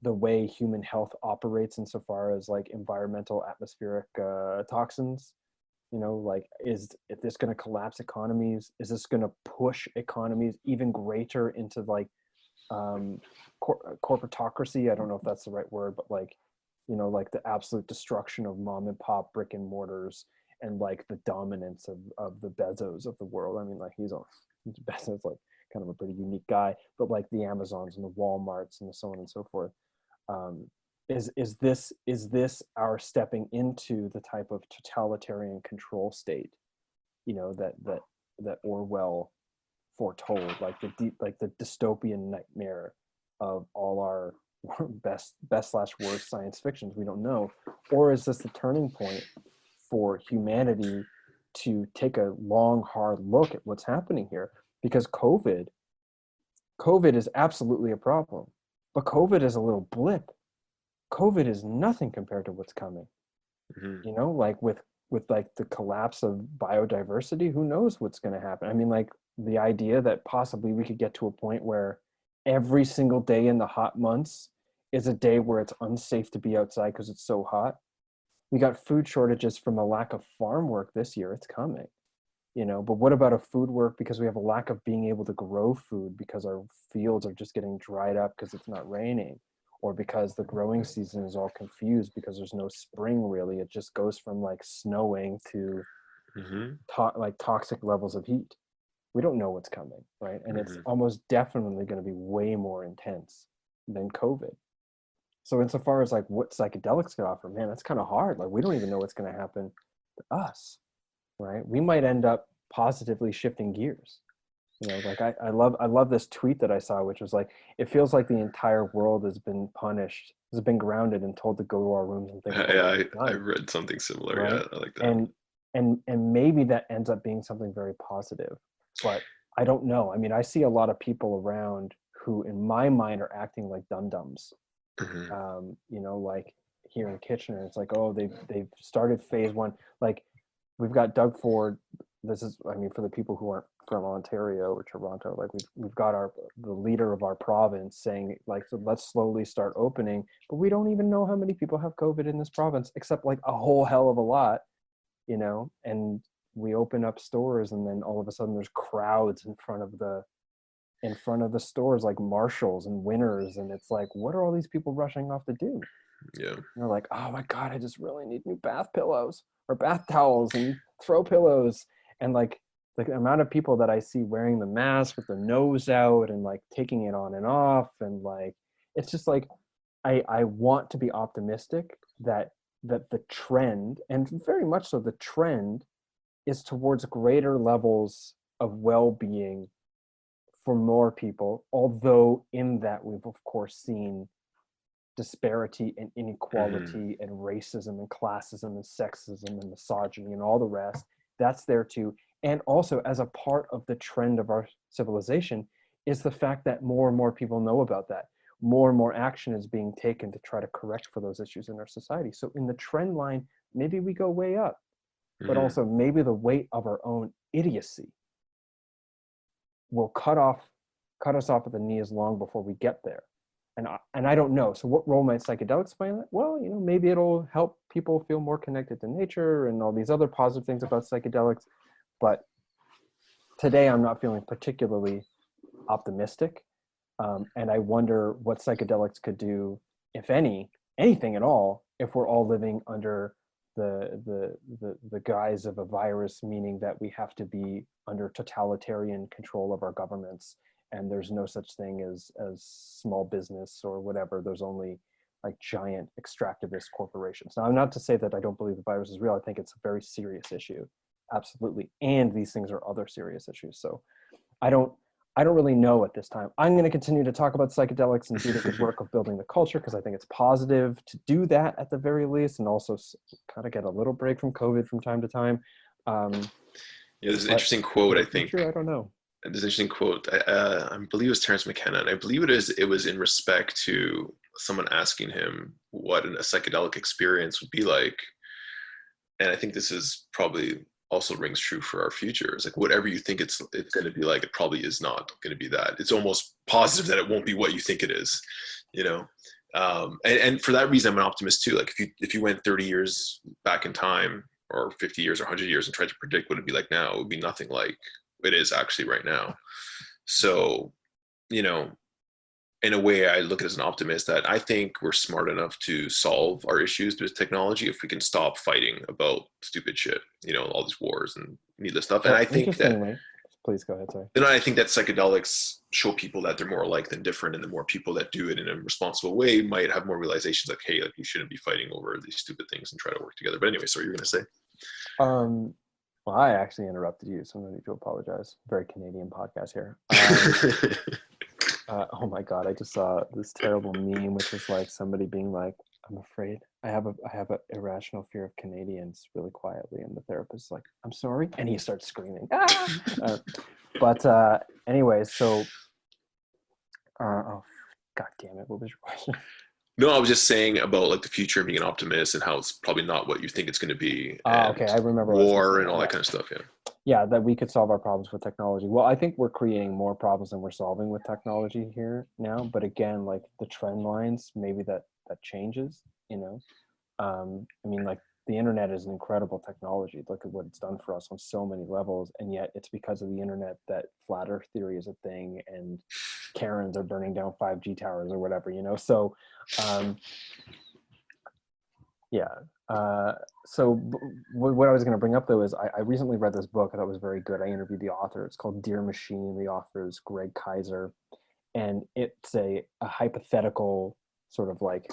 the way human health operates insofar as like environmental atmospheric toxins? You know, like, is this going to collapse economies? Is this going to push economies even greater into like corporatocracy? I don't know if that's the right word, but like, you know, like the absolute destruction of mom and pop brick and mortars and like the dominance of the Bezos of the world. I mean, like Bezos, like kind of a pretty unique guy, but like the Amazons and the Walmarts and so on and so forth. Is this our stepping into the type of totalitarian control state, you know, that Orwell foretold, like the dystopian nightmare of all our best/worst science fictions? We don't know. Or is this the turning point for humanity to take a long, hard look at what's happening here? Because COVID is absolutely a problem, but COVID is a little blip. COVID is nothing compared to what's coming. Mm-hmm. You know, like with like the collapse of biodiversity, who knows what's going to happen? I mean, like the idea that possibly we could get to a point where every single day in the hot months is a day where it's unsafe to be outside because it's so hot. We got food shortages from a lack of farm work this year. It's coming, you know, but what about a food work because we have a lack of being able to grow food because our fields are just getting dried up because it's not raining, or because the growing season is all confused because there's no spring really. It just goes from like snowing to like toxic levels of heat. We don't know what's coming, right? And it's almost definitely going to be way more intense than COVID. So insofar as like what psychedelics could offer, man, that's kind of hard. Like we don't even know what's going to happen to us, right? We might end up positively shifting gears. You know, like I love this tweet that I saw, which was like, it feels like the entire world has been punished, has been grounded and told to go to our rooms and think about Yeah, I read something similar. Right? Yeah, I like that. And maybe that ends up being something very positive, but I don't know. I mean, I see a lot of people around who in my mind are acting like dum-dums. You know, like here in Kitchener, it's like, oh, they've started phase one. Like we've got Doug Ford. This is, I mean, for the people who aren't from Ontario or Toronto, like we've got the leader of our province saying like, so let's slowly start opening, but we don't even know how many people have COVID in this province, except like a whole hell of a lot, you know. And we open up stores and then all of a sudden there's crowds in front of the stores, like Marshalls and Winners, and it's like, what are all these people rushing off to do? Yeah. And they're like, oh my god, I just really need new bath pillows or bath towels and throw pillows. And like the amount of people that I see wearing the mask with the nose out and like taking it on and off, and like, it's just like, I want to be optimistic that the trend, and very much so the trend, is towards greater levels of well-being for more people, although in that we've of course seen disparity and inequality and racism and classism and sexism and misogyny and all the rest. That's there too. And also, as a part of the trend of our civilization, is the fact that more and more people know about that. More and more action is being taken to try to correct for those issues in our society. So in the trend line, maybe we go way up, but also maybe the weight of our own idiocy will cut us off at the knees long before we get there. And I don't know. So what role might psychedelics play in that? Well, you know, maybe it'll help people feel more connected to nature and all these other positive things about psychedelics. But today I'm not feeling particularly optimistic. And I wonder what psychedelics could do, if anything at all, if we're all living under the guise of a virus, meaning that we have to be under totalitarian control of our governments, and there's no such thing as small business or whatever. There's only like giant extractivist corporations. Now, I'm not to say that I don't believe the virus is real. I think it's a very serious issue, absolutely. And these things are other serious issues. So I don't really know at this time. I'm going to continue to talk about psychedelics and do the good work of building the culture, because I think it's positive to do that at the very least, and also kind of get a little break from COVID from time to time. There's an interesting quote, I think. I don't know. There's an interesting quote. I believe it was Terence McKenna, and I believe it was in respect to someone asking him what a psychedelic experience would be like. And I think this is probably also rings true for our future. It's like, whatever you think it's going to be like, it probably is not going to be that. It's almost positive that it won't be what you think it is, you know? And for that reason, I'm an optimist too. Like if you went 30 years back in time, or 50 years or 100 years, and tried to predict what it'd be like now, it would be nothing like it is actually right now. So, you know, in a way, I look at it as an optimist that I think we're smart enough to solve our issues with technology if we can stop fighting about stupid shit, you know, all these wars and needless stuff. And I think that, please go ahead, sorry. Then I think that psychedelics show people that they're more alike than different, and the more people that do it in a responsible way might have more realizations like, hey, like, you shouldn't be fighting over these stupid things and try to work together. But anyway, so what you were going to say? Well, I actually interrupted you, so I'm going to apologize. Very Canadian podcast here. Oh my God, I just saw this terrible meme, which was like somebody being like, I'm afraid I have an irrational fear of Canadians, really quietly. And the therapist is like, I'm sorry. And he starts screaming. Anyways, so, oh, God damn it. What was your question? No, I was just saying about like the future and being an optimist and how it's probably not what you think it's going to be. Okay, I remember. War and all that kind of stuff, yeah. Yeah, that we could solve our problems with technology. Well, I think we're creating more problems than we're solving with technology here now. But again, like the trend lines, maybe that changes, you know? I mean, like the internet is an incredible technology. Look at what it's done for us on so many levels. And yet it's because of the internet that flat earth theory is a thing and Karens are burning down 5G towers or whatever, you know? So, yeah. So what I was going to bring up though is I recently read this book. I thought it was very good. I interviewed the author. It's called Dear Machine. The author is Greg Kaiser. And it's a hypothetical sort of like,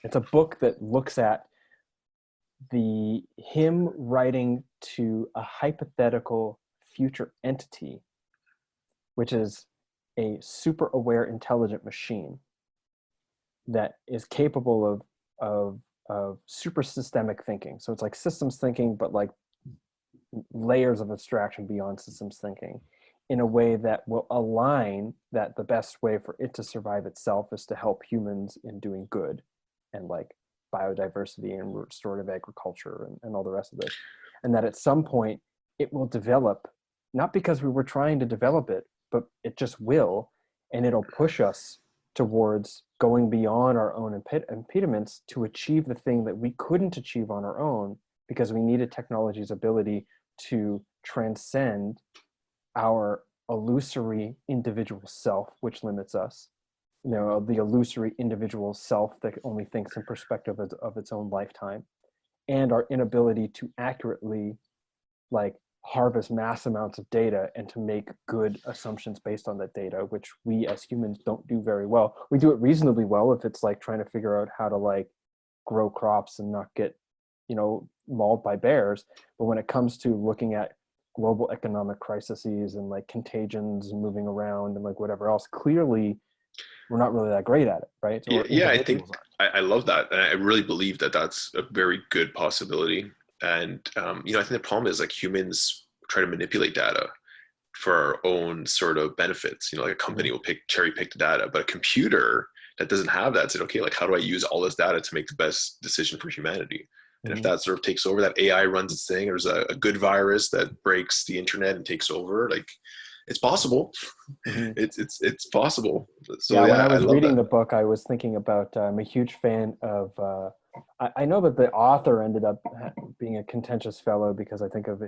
it's a book that looks at him writing to a hypothetical future entity, which is a super aware intelligent machine that is capable of super systemic thinking. So it's like systems thinking, but like layers of abstraction beyond systems thinking, in a way that will align that the best way for it to survive itself is to help humans in doing good and like biodiversity and restorative agriculture and all the rest of it. And that at some point it will develop, not because we were trying to develop it, but it just will, and it'll push us towards going beyond our own impediments to achieve the thing that we couldn't achieve on our own because we needed technology's ability to transcend our illusory individual self, which limits us, you know, the illusory individual self that only thinks in perspective of its own lifetime, and our inability to accurately like harvest mass amounts of data and to make good assumptions based on that data, which we as humans don't do very well. We do it reasonably well if it's like trying to figure out how to like grow crops and not get, mauled by bears. But when it comes to looking at global economic crises and like contagions moving around and like whatever else, clearly we're not really that great at it, right? Yeah, Or yeah, I think individuals aren't. I love that, and I really believe that that's a very good possibility. And I think the problem is like humans try to manipulate data for our own sort of benefits. Like a company will cherry pick the data, but a computer that doesn't have that said, okay, like how do I use all this data to make the best decision for humanity? And if Mm-hmm. that sort of takes over, that AI runs its thing, there's a good virus that breaks the internet and takes over, like it's possible. Mm-hmm. It's possible. So Yeah, when I yeah, I was love reading that. the book, I was thinking about, I'm a huge fan of, I know that the author ended up being a contentious fellow because I think of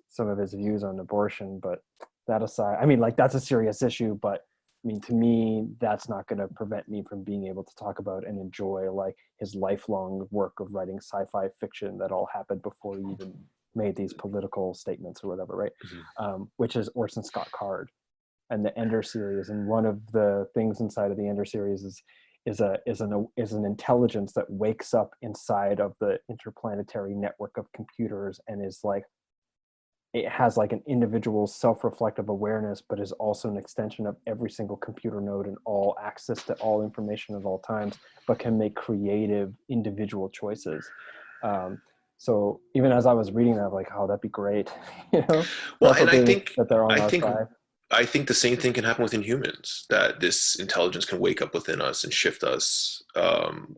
some of his views on abortion, but that aside, I mean, like that's a serious issue, but I mean, to me, that's not going to prevent me from being able to talk about and enjoy like his lifelong work of writing sci-fi fiction that all happened before he even made these political statements or whatever, right? Mhm. Which is Orson Scott Card and the Ender series. And one of the things inside of the Ender series is an intelligence that wakes up inside of the interplanetary network of computers and is like, it has like an individual self-reflective awareness, but is also an extension of every single computer node and all access to all information at all times, but can make creative individual choices. So even as I was reading that, I'm like, oh, that'd be great, Well, and preferably that they're on I our think side. I think the same thing can happen within humans. That this intelligence can wake up within us and shift us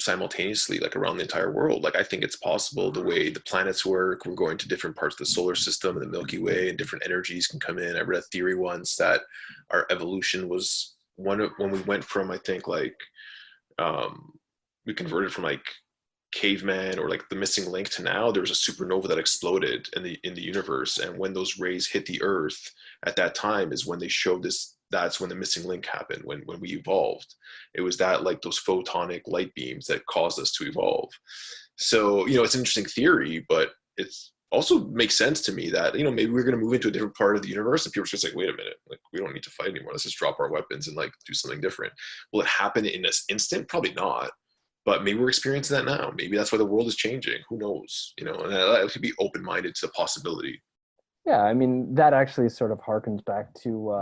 simultaneously, like around the entire world. Like I think it's possible the way the planets work. We're going to different parts of the solar system and the Milky Way, and different energies can come in. I read a theory once that our evolution was when we went from I think like um, we converted from like caveman or like the missing link to now there was a supernova that exploded in the universe, and when those rays hit the earth at that time is when they showed this. That's when the missing link happened, when we evolved. It was that like those photonic light beams that caused us to evolve. So it's an interesting theory, but it's also makes sense to me that maybe we're going to move into a different part of the universe and people are just like, wait a minute, like we don't need to fight anymore, let's just drop our weapons and like do something different. Will it happen in this instant? Probably not, but maybe we're experiencing that now. Maybe that's why the world is changing. Who knows? And I could be open-minded to the possibility. Yeah, I mean, that actually sort of harkens back to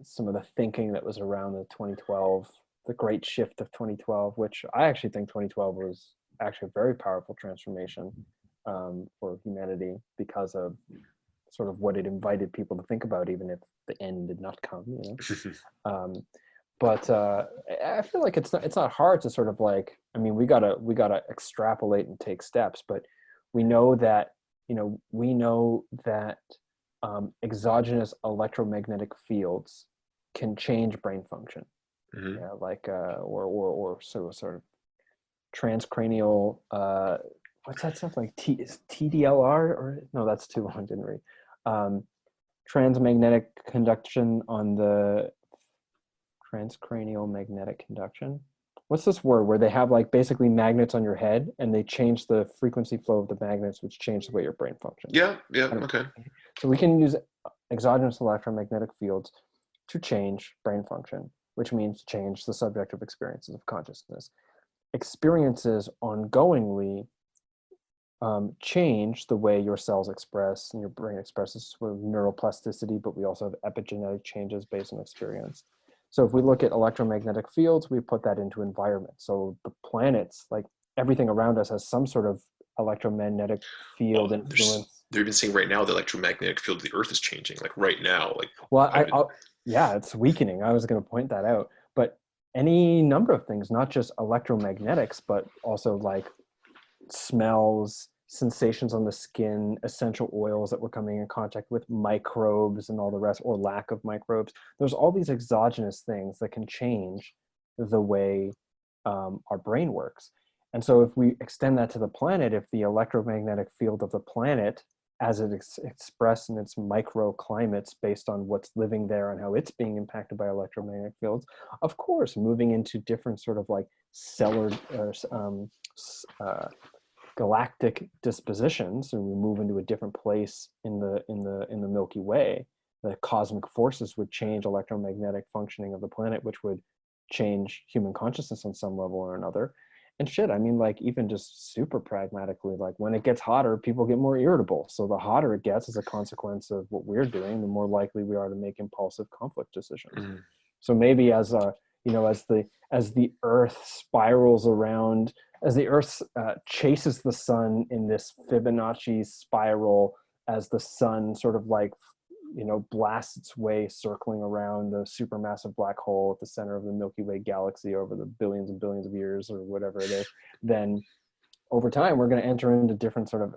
some of the thinking that was around the 2012, the great shift of 2012, which I actually think 2012 was actually a very powerful transformation for humanity because of sort of what it invited people to think about, even if the end did not come. Um, but I feel like it's not hard to sort of like, I mean, we gotta extrapolate and take steps, but we know that exogenous electromagnetic fields can change brain function. Hmm. Yeah, like or sort of transcranial what's that stuff like is TDLR, or no, that's too long, didn't read. Transmagnetic conduction on the transcranial magnetic conduction. What's this word where they have like basically magnets on your head and they change the frequency flow of the magnets, which change the way your brain functions? Yeah, yeah, I don't okay. know. So we can use exogenous electromagnetic fields to change brain function, which means change the subjective experiences of consciousness. Experiences ongoingly change the way your cells express and your brain expresses sort of neuroplasticity, but we also have epigenetic changes based on experience. So if we look at electromagnetic fields, we put that into environment. So the planets, like everything around us, has some sort of electromagnetic Well, field influence. they're even saying right now the electromagnetic field of the earth is changing, like right now. Like Well, I've been yeah, it's weakening. I was going to point that out, but any number of things, not just electromagnetics, but also like smells, sensations on the skin, essential oils that we're coming in contact with, microbes and all the rest, or lack of microbes. There's all these exogenous things that can change the way our brain works. And so if we extend that to the planet, if the electromagnetic field of the planet, as it expressed in its microclimates based on what's living there and how it's being impacted by electromagnetic fields, of course, moving into different sort of like cellular galactic dispositions, and we move into a different place in the Milky Way, the cosmic forces would change electromagnetic functioning of the planet, which would change human consciousness on some level or another. And shit, I mean, like, even just super pragmatically, like, when it gets hotter, people get more irritable. So the hotter it gets as a consequence of what we're doing, the more likely we are to make impulsive conflict decisions. Mm-hmm. So maybe as the Earth spirals around, as the Earth chases the sun in this Fibonacci spiral, as the sun sort of like, blasts its way circling around the supermassive black hole at the center of the Milky Way galaxy over the billions and billions of years or whatever it is, then over time we're going to enter into different sort of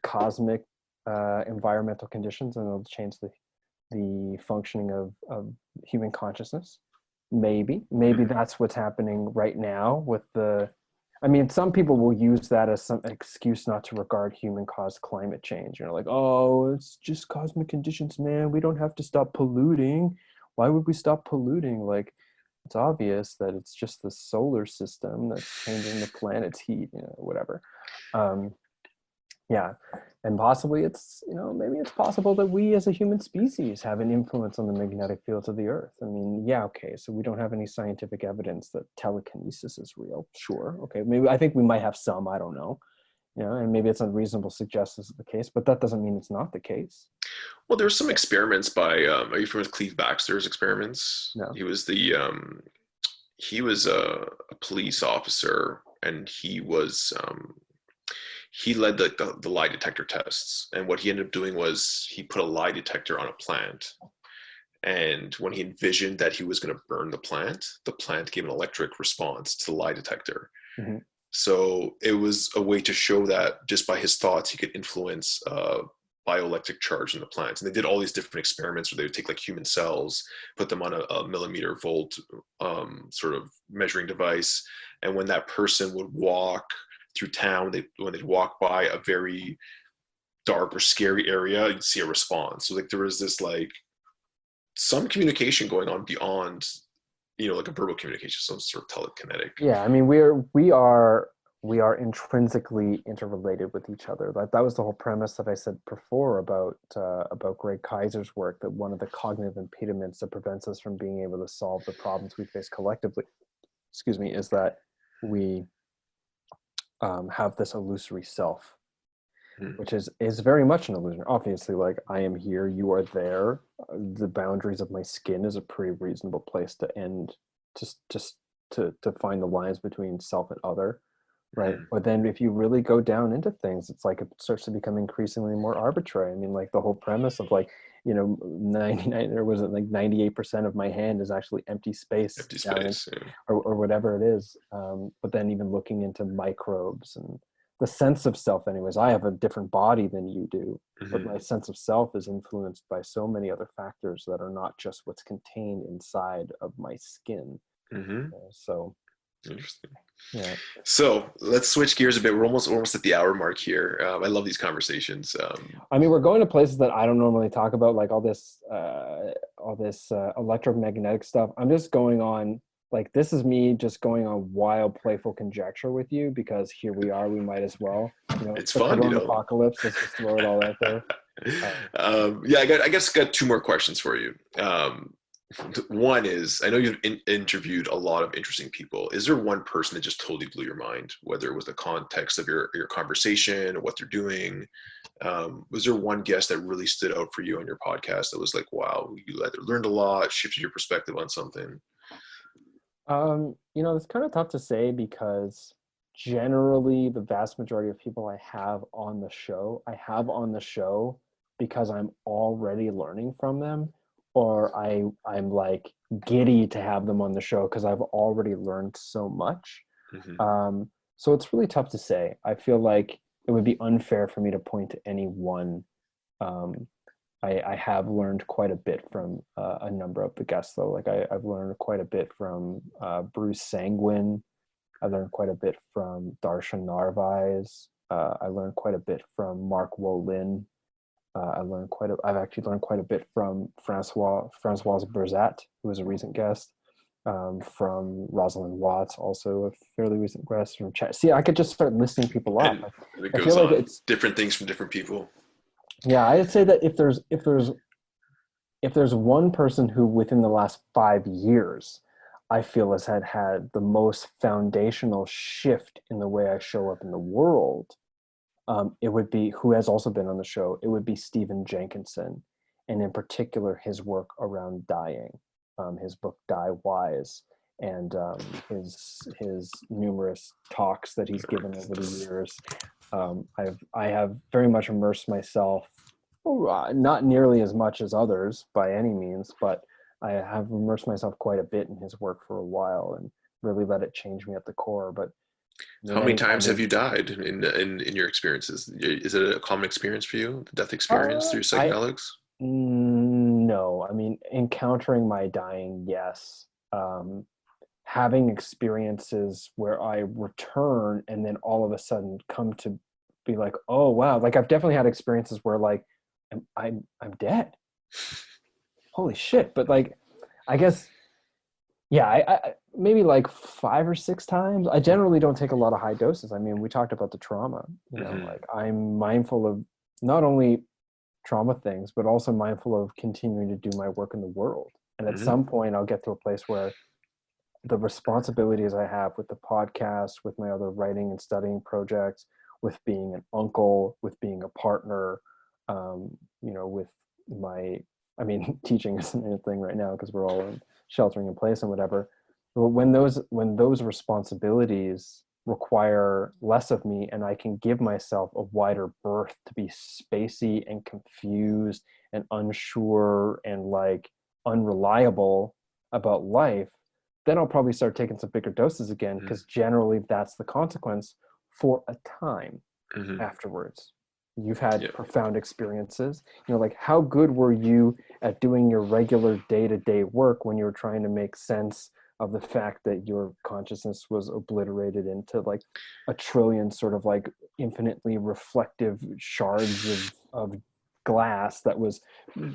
cosmic environmental conditions, and it'll change the functioning of human consciousness. Maybe that's what's happening right now with some people will use that as some excuse not to regard human-caused climate change. Like, oh, it's just cosmic conditions, man. We don't have to stop polluting. Why would we stop polluting? Like, it's obvious that it's just the solar system that's changing the planet's heat, whatever. Yeah. And possibly maybe it's possible that we as a human species have an influence on the magnetic fields of the Earth. I mean, yeah, okay, so we don't have any scientific evidence that telekinesis is real. Sure, okay, maybe I think we might have some, I don't know. And maybe it's unreasonable to suggest this is the case, but that doesn't mean it's not the case. Well, there's some experiments by, are you familiar with Cleve Baxter's experiments? No. He was a police officer, and he led the lie detector tests. And what he ended up doing was he put a lie detector on a plant. And when he envisioned that he was going to burn the plant gave an electric response to the lie detector. Mm-hmm. So it was a way to show that just by his thoughts, he could influence bioelectric charge in the plants. And they did all these different experiments where they would take like human cells, put them on a millimeter volt sort of measuring device. And when that person would walk through town, when they'd walk by a very dark or scary area, you'd see a response. So like there was this like some communication going on beyond, like a verbal communication, some sort of telekinetic. Yeah, I mean, we are intrinsically interrelated with each other. That was the whole premise that I said before about Greg Kaiser's work, that one of the cognitive impediments that prevents us from being able to solve the problems we face collectively, is that we have this illusory self, which is very much an illusion. Obviously, like, I am here, you are there. The boundaries of my skin is a pretty reasonable place to end, just to find the lines between self and other, right? But then if you really go down into things, it's like it starts to become increasingly more arbitrary. I mean, like the whole premise of like, 99 or was it like 98% of my hand is actually empty space, or whatever it is. But then even looking into microbes and the sense of self, anyways, I have a different body than you do, but my sense of self is influenced by so many other factors that are not just what's contained inside of my skin. So interesting. Yeah. So let's switch gears a bit. We're almost at the hour mark here. I love these conversations. I mean, we're going to places that I don't normally talk about, like all this electromagnetic stuff. I'm just going on, like, this is me just going on wild, playful conjecture with you, because here we are. We might as well. It's fun. Apocalypse. Let's just throw it all out there. Yeah, I guess got two more questions for you. One is, I know you've interviewed a lot of interesting people. Is there one person that just totally blew your mind, whether it was the context of your conversation or what they're doing? Was there one guest that really stood out for you on your podcast that was like, wow, you either learned a lot, shifted your perspective on something? It's kind of tough to say, because generally the vast majority of people I have on the show because I'm already learning from them, or I'm like giddy to have them on the show because I've already learned so much. So it's really tough to say. I feel like it would be unfair for me to point to any one. I have learned quite a bit from a number of the guests, though. Like I've learned quite a bit from Bruce Sanguin. I learned quite a bit from Darshan Narvaez. I learned quite a bit from Mark Wolin. I've actually learned quite a bit from Françoise Berzat, who was a recent guest. from Rosalind Watts, also a fairly recent guest from chat. See, I could just start listing people off. And it I feel goes like on it's, different things from different people. yeah, I'd say that if there's one person who within the last 5 years I feel has had the most foundational shift in the way I show up in the world, it would be, who has also been on the show, it would be Stephen Jenkinson, and in particular his work around dying, his book Die Wise, and his numerous talks that he's given over the years. I have very much immersed myself, not nearly as much as others by any means, but I have immersed myself quite a bit in his work for a while and really let it change me at the core. But I How mean, many times anytime have in, you died in your experiences? Is it a common experience for you, the death experience through I psychedelics? no, I mean, encountering my dying, yes. Having experiences where I return and then all of a sudden come to be like, oh wow, like I've definitely had experiences where like I'm dead. Holy shit! But like, I guess, yeah, I maybe like 5 or 6 times. I generally don't take a lot of high doses. I mean, we talked about the trauma. Hmm. Like I'm mindful of not only trauma things, but also mindful of continuing to do my work in the world. And at Hmm. some point, I'll get to a place where the responsibilities I have with the podcast, with my other writing and studying projects, with being an uncle, with being a partner, with my, I mean, teaching isn't a thing right now because we're all in sheltering in place and whatever. But when those responsibilities require less of me and I can give myself a wider berth to be spacey and confused and unsure and like unreliable about life, then I'll probably start taking some bigger doses again, Hmm. because generally that's the consequence for a time Hmm. afterwards. You've had Yeah. profound experiences. Like how good were you at doing your regular day-to-day work when you were trying to make sense of the fact that your consciousness was obliterated into like a trillion sort of like infinitely reflective shards of glass that was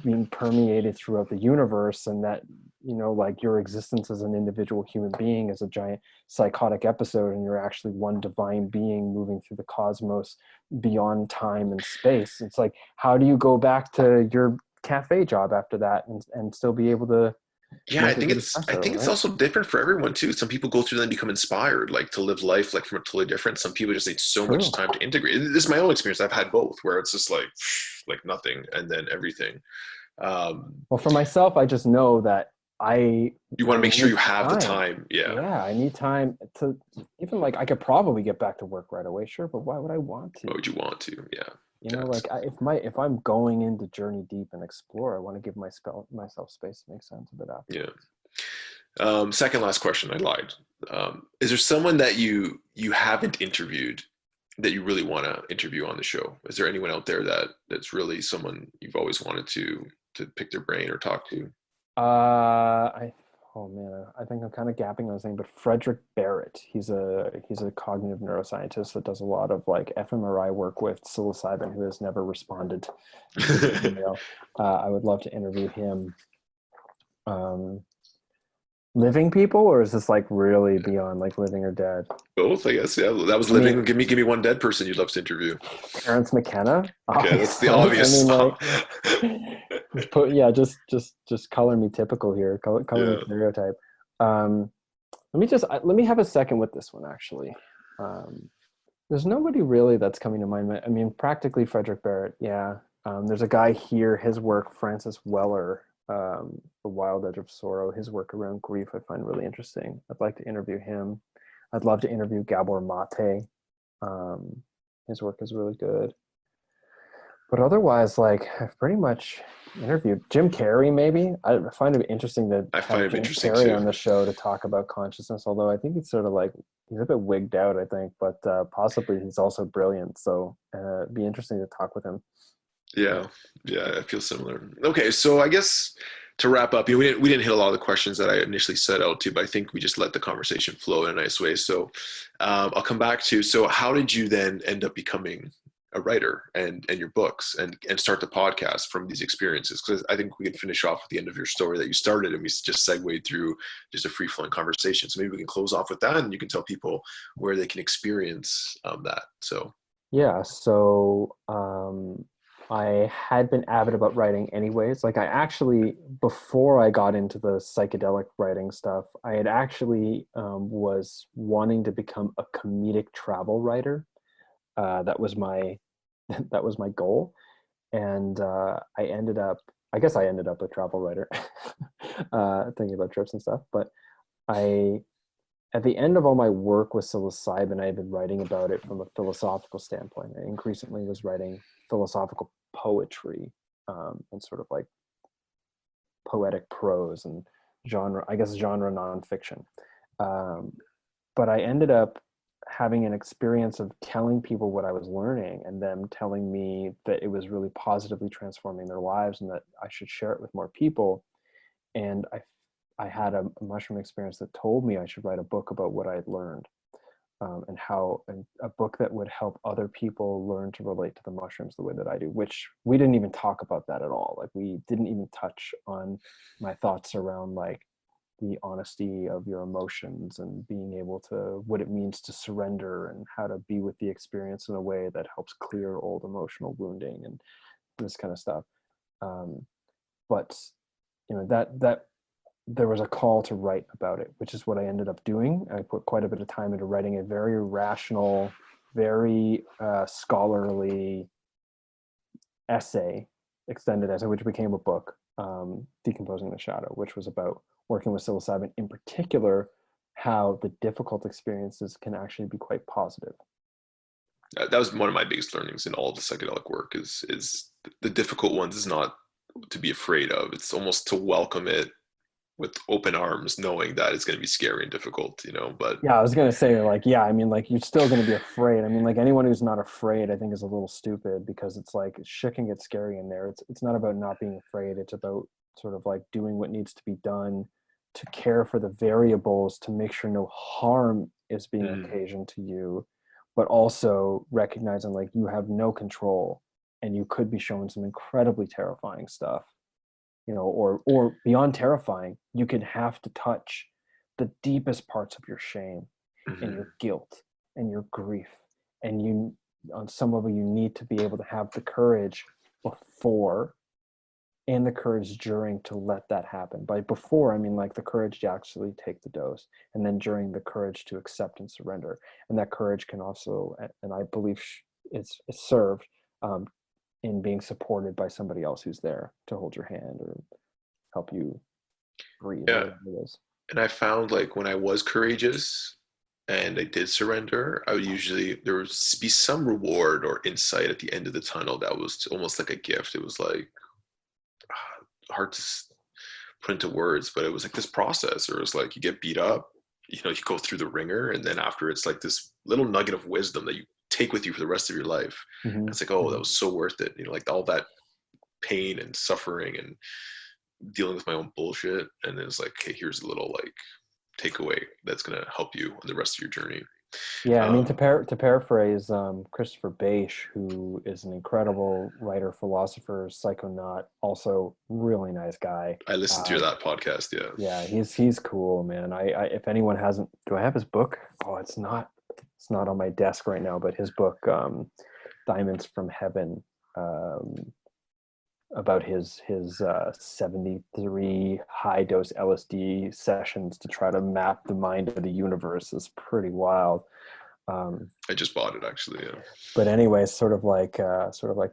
being permeated throughout the universe, and that like your existence as an individual human being is a giant psychotic episode, and you're actually one divine being moving through the cosmos beyond time and space. It's like, how do you go back to your cafe job after that and still be able to Yeah, I make a think good it's I espresso, think it's right? also different for everyone too. Some people go through and become inspired, like to live life like from a totally different. Some people just need so much True. time to integrate. This is my own experience. I've had both, where it's just like nothing and then everything. Um, Well, for myself, I just know that I you want to I make sure need you have the time. time. Yeah. Yeah, I need time to, even like I could probably get back to work right away, sure, but why would I want Why to? would you want to? Yeah. Yeah. Like if I'm going in to journey deep and explore, I want to give myself space to make sense of it Yeah. afterwards. Second last question. I lied. Is there someone that you haven't interviewed that you really want to interview on the show? Is there anyone out there that's really someone you've always wanted to pick their brain or talk to? I Oh man, I think I'm kind of gapping on his name, but Frederick Barrett. He's a cognitive neuroscientist that does a lot of like fMRI work with psilocybin, who has never responded to the email. I would love to interview him. Um, Living people, or is this like really beyond like living or dead? Both, I guess. Yeah, that was I living. mean, Give me one dead person you'd love to interview. Terrence McKenna, Okay, that's the obviously. I obvious mean, spot. like, yeah, just color me typical here, color me Yeah. stereotype. Um, let me have a second with this one actually. Um, there's nobody really that's coming to mind. I mean, practically Frederick Barrett, yeah. There's a guy here, his work, Francis Weller, The Wild Edge of Sorrow, his work around grief I find really interesting. I'd like to interview him. I'd love to interview Gabor Mate. Um, his work is really good. But otherwise, like I've pretty much interviewed Jim Carrey. Maybe I find it interesting to I find have him Jim interesting Carrey too. on the show to talk about consciousness. Although I think he's sort of like he's a bit wigged out. I think, but possibly he's also brilliant. So it'd be interesting to talk with him. Yeah, yeah, I feel similar. Okay, so I guess to wrap up, we didn't hit a lot of the questions that I initially set out to, but I think we just let the conversation flow in a nice way. So I'll come back to, so how did you then end up becoming a writer and your books and start the podcast from these experiences? Because I think we could finish off at the end of your story that you started, and we just segued through just a free flowing conversation. So maybe we can close off with that, and you can tell people where they can experience that. So Yeah, so I had been avid about writing anyways. Like I actually, before I got into the psychedelic writing stuff, I had actually was wanting to become a comedic travel writer. That was my that was my goal, and I guess I ended up a travel writer, thinking about trips and stuff. But I at the end of all my work with psilocybin, I had been writing about it from a philosophical standpoint. I increasingly was writing philosophical poetry, and sort of like poetic prose and genre nonfiction. Um, but I ended up having an experience of telling people what I was learning and them telling me that it was really positively transforming their lives and that I should share it with more people. And I had a mushroom experience that told me I should write a book about what I had learned, and a book that would help other people learn to relate to the mushrooms the way that I do, which we didn't even talk about that at all. Like we didn't even touch on my thoughts around like the honesty of your emotions and being able to, what it means to surrender and how to be with the experience in a way that helps clear old emotional wounding and this kind of stuff. But that there was a call to write about it, which is what I ended up doing. I put quite a bit of time into writing a very rational, very scholarly essay, extended essay, which became a book, Decomposing the Shadow, which was about working with psilocybin, in particular, how the difficult experiences can actually be quite positive. that was one of my biggest learnings in all the psychedelic work is the difficult ones is not to be afraid of. It's almost to welcome it with open arms, knowing that it's going to be scary and difficult, but Yeah, I was gonna say, like, yeah, I mean, like, you're still gonna be afraid. I mean, like, anyone who's not afraid, I think, is a little stupid, because it's like shit can get scary in there. It's not about not being afraid. It's about sort of like doing what needs to be done to care for the variables to make sure no harm is being mm, occasioned to you, but also recognizing like you have no control and you could be shown some incredibly terrifying stuff, or beyond terrifying, you can have to touch the deepest parts of your shame and mhm. your guilt and your grief. And you, on some level, you need to be able to have the courage before and the courage during to let that happen. By before, I mean like the courage to actually take the dose, and then during, the courage to accept and surrender. And that courage can also, and I believe it's served, um, in being supported by somebody else who's there to hold your hand or help you breathe or Yeah. whatever it is. And I found like when I was courageous and I did surrender, I would usually, there would be some reward or insight at the end of the tunnel that was almost like a gift. It was like hard to put into words, but it was like this process, or it was like you get beat up, you go through the ringer, and then after it's like this little nugget of wisdom that you take with you for the rest of your life. And Mm-hmm. it's like, oh, that Mm-hmm. was so worth it. Like all that pain and suffering and dealing with my own bullshit. And then it's like, hey, here's a little like takeaway that's going to help you on the rest of your journey. Yeah, I mean, Um, to paraphrase Christopher Bache, who is an incredible writer, philosopher, psychonaut, also really nice guy. I listened to that podcast. Yeah. Yeah, he's cool, man. If anyone hasn't, do I have his book? Oh, it's not on my desk right now, but his book, Diamonds from Heaven, um, about his 73 high dose LSD sessions to try to map the mind of the universe, is pretty wild. Um, I just bought it actually. Yeah. but anyway, sort of like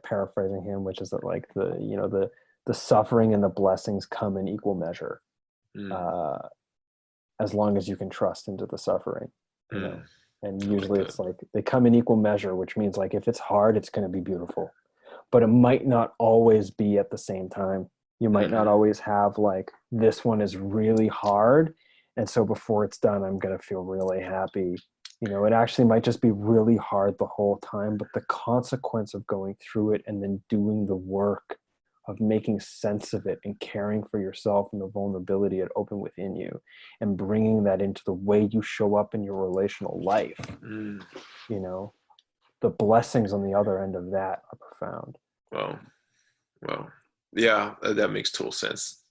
paraphrasing him, which is that like the suffering and the blessings come in equal measure, Mm, uh, as long as you can trust into the suffering, you mm, know. And I like usually that. it's like they come in equal measure, which means like if it's hard, it's going to be beautiful, but it might not always be at the same time. You might not Hmm. always have like, this one is really hard, and so before it's done, I'm going to feel really happy. It actually might just be really hard the whole time, but the consequence of going through it and then doing the work of making sense of it and caring for yourself and the vulnerability it opened within you and bringing that into the way you show up in your relational life, Mm. you know the blessings on the other end of that are profound. Well, well, yeah, that makes total sense.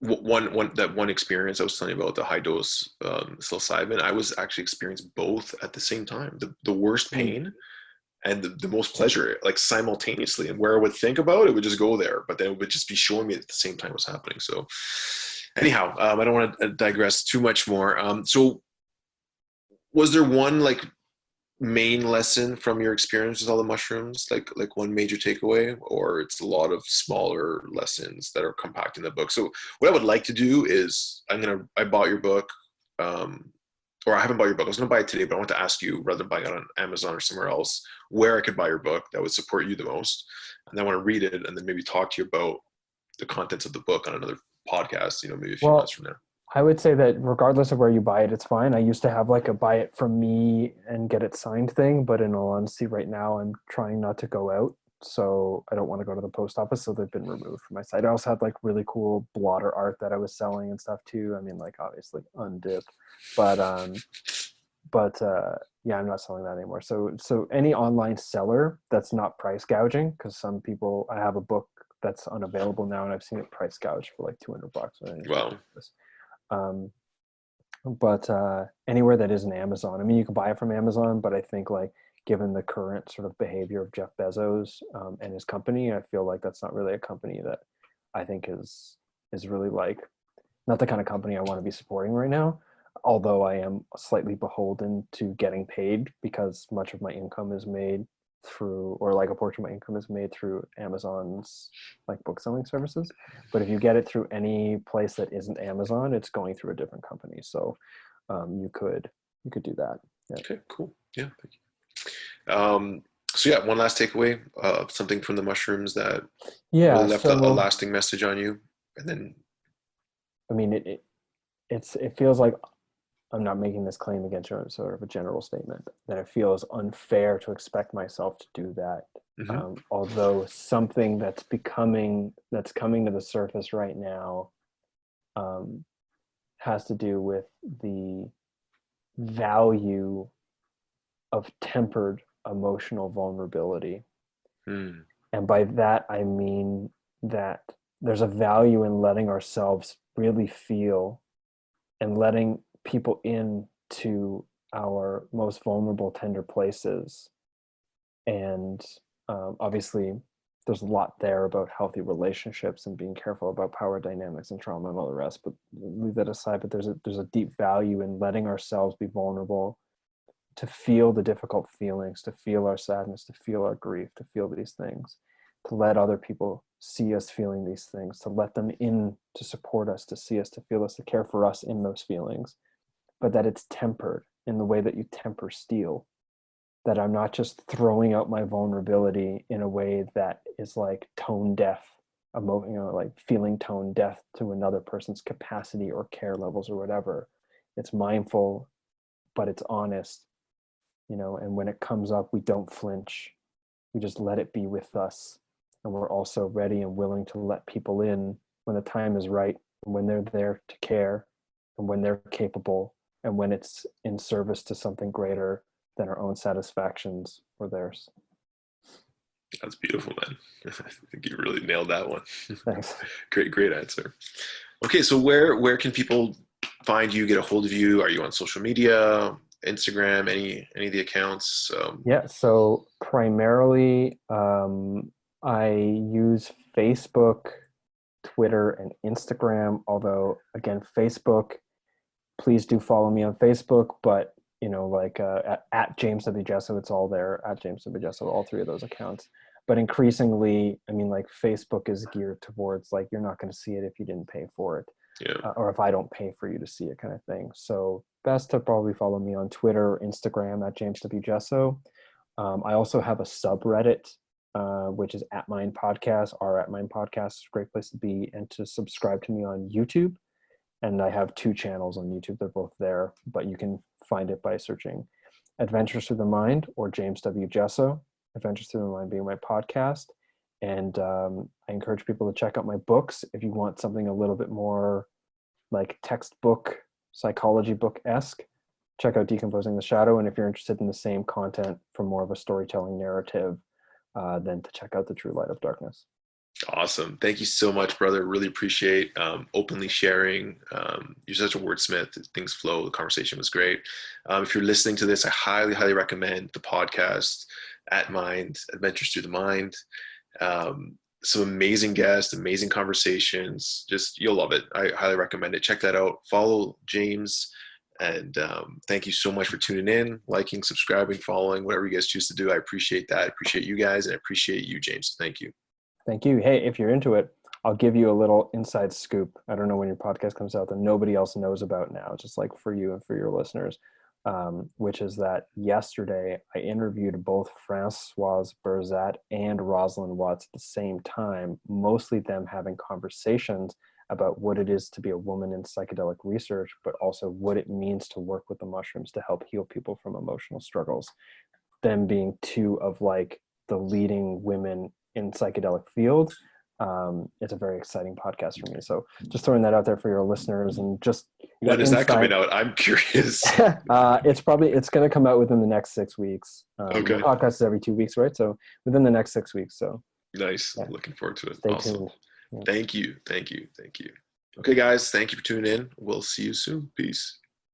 One experience I was telling you about, the high dose psilocybin, I was actually experienced both at the same time. The worst Mm. pain and the most pleasure, like simultaneously. And where I would think about it would just go there, but then it would just be showing me at the same time what's happening. So anyhow, I don't want to digress too much more. So was there one like main lesson from your experience with all the mushrooms, like one major takeaway, or it's a lot of smaller lessons that are compact in the book? So what I would like to do is I bought your book, or I haven't bought your book. I was gonna buy it today, but I want to ask you, rather than buying it on Amazon or somewhere else, where I could buy your book that would support you the most. And I want to read it and then maybe talk to you about the contents of the book on another podcast, maybe a few months Well, from now. I would say that regardless of where you buy it, it's fine. I used to have like a buy it from me and get it signed thing, but in all honesty, right now I'm trying not to go out. So I don't want to go to the post office. So they've been removed from my site. I also had like really cool blotter art that I was selling and stuff too. I mean, like obviously undip, but yeah, I'm not selling that anymore. So any online seller that's not price gouging, because some people, I have a book that's unavailable now and I've seen it price gouged for like $200. Well, Um, but anywhere that isn't Amazon. I mean, you can buy it from Amazon, but I think like given the current sort of behavior of Jeff Bezos and his company, I feel like that's not really a company that I think is really like not the kind of company I want to be supporting right now. Although I am slightly beholden to getting paid because much of my income is made through, or like a portion of my income is made through Amazon's like book selling services. But if you get it through any place that isn't Amazon, it's going through a different company. So you could do that. Yeah. okay, cool. Yeah, thank you. So yeah, one last takeaway, something from the mushrooms that Yeah. really left a So lasting message on you, and then I mean, it feels like I'm not making this claim against you, sort of a general statement that it feels unfair to expect myself to do that. mhm. Although something that's coming to the surface right now um, has to do with the value of tempered emotional vulnerability. Mm, And by that, I mean that there's a value in letting ourselves really feel and letting people in to our most vulnerable, tender places. And obviously, there's a lot there about healthy relationships and being careful about power dynamics and trauma and all the rest. But leave that aside. But there's a deep value in letting ourselves be vulnerable, to feel the difficult feelings, to feel our sadness, to feel our grief, to feel these things, to let other people see us feeling these things, to let them in to support us, to see us, to feel us, to care for us in those feelings, but that it's tempered in the way that you temper steel, that I'm not just throwing out my vulnerability in a way that is like tone deaf, like feeling tone deaf to another person's capacity or care levels or whatever. It's mindful, but it's honest, and when it comes up, we don't flinch. We just let it be with us. And we're also ready and willing to let people in when the time is right, and when they're there to care, and when they're capable, and when it's in service to something greater than our own satisfactions or theirs. that's beautiful, man. I think you really nailed that one. Thanks. Great answer. Okay, so where can people find you, get a hold of you? Are you on social media, Instagram, any of the accounts? Yeah, so primarily I use Facebook, Twitter, and Instagram, although again, Facebook, please do follow me on Facebook, but like at James W Jasso, it's all there at James W Jasso, all three of those accounts. But increasingly, I mean, like Facebook is geared towards like you're not going to see it if you didn't pay for it, Yeah. or if I don't pay for you to see it, kind of thing. So best to probably follow me on Twitter or Instagram at James W Jasso. I also have a subreddit, which is at Mine Podcast, or at Mine Podcast. It's a great place to be, and to subscribe to me on YouTube. And I have two channels on YouTube. They're both there, but you can find it by searching Adventures Through the Mind or James W. Jasso. Adventures Through the Mind being my podcast. And I encourage people to check out my books if you want something a little bit more like textbook, psychology book-esque. check out Decomposing the Shadow. And if you're interested in the same content for more of a storytelling narrative, then to check out The True Light of Darkness. Awesome. Thank you so much, brother. Really appreciate openly sharing. You're such a wordsmith. Things flow. The conversation was great. If you're listening to this, I highly, highly recommend the podcast At Mind, Adventures Through the Mind. Some amazing guests, amazing conversations. Just, you'll love it. I highly recommend it. Check that out. Follow James. And thank you so much for tuning in, liking, subscribing, following, whatever you guys choose to do. I appreciate that. I appreciate you guys, and I appreciate you, James. Thank you. Thank you. Hey, if you're into it, I'll give you a little inside scoop. I don't know when your podcast comes out that nobody else knows about now, just like for you and for your listeners, which is that yesterday I interviewed both Françoise Berzat and Rosalind Watts at the same time, mostly them having conversations about what it is to be a woman in psychedelic research, but also what it means to work with the mushrooms to help heal people from emotional struggles. Them being two of like the leading women in psychedelic field. It's a very exciting podcast for me. So just throwing that out there for your listeners, and just when is that coming out? I'm curious. It's going to come out within the next 6 weeks. Okay. The podcast is every 2 weeks, right? So within the next 6 weeks. So nice. Yeah. Looking forward to it. Stay awesome. tuned. Yeah. Thank you. Okay, guys. Thank you for tuning in. We'll see you soon. Peace.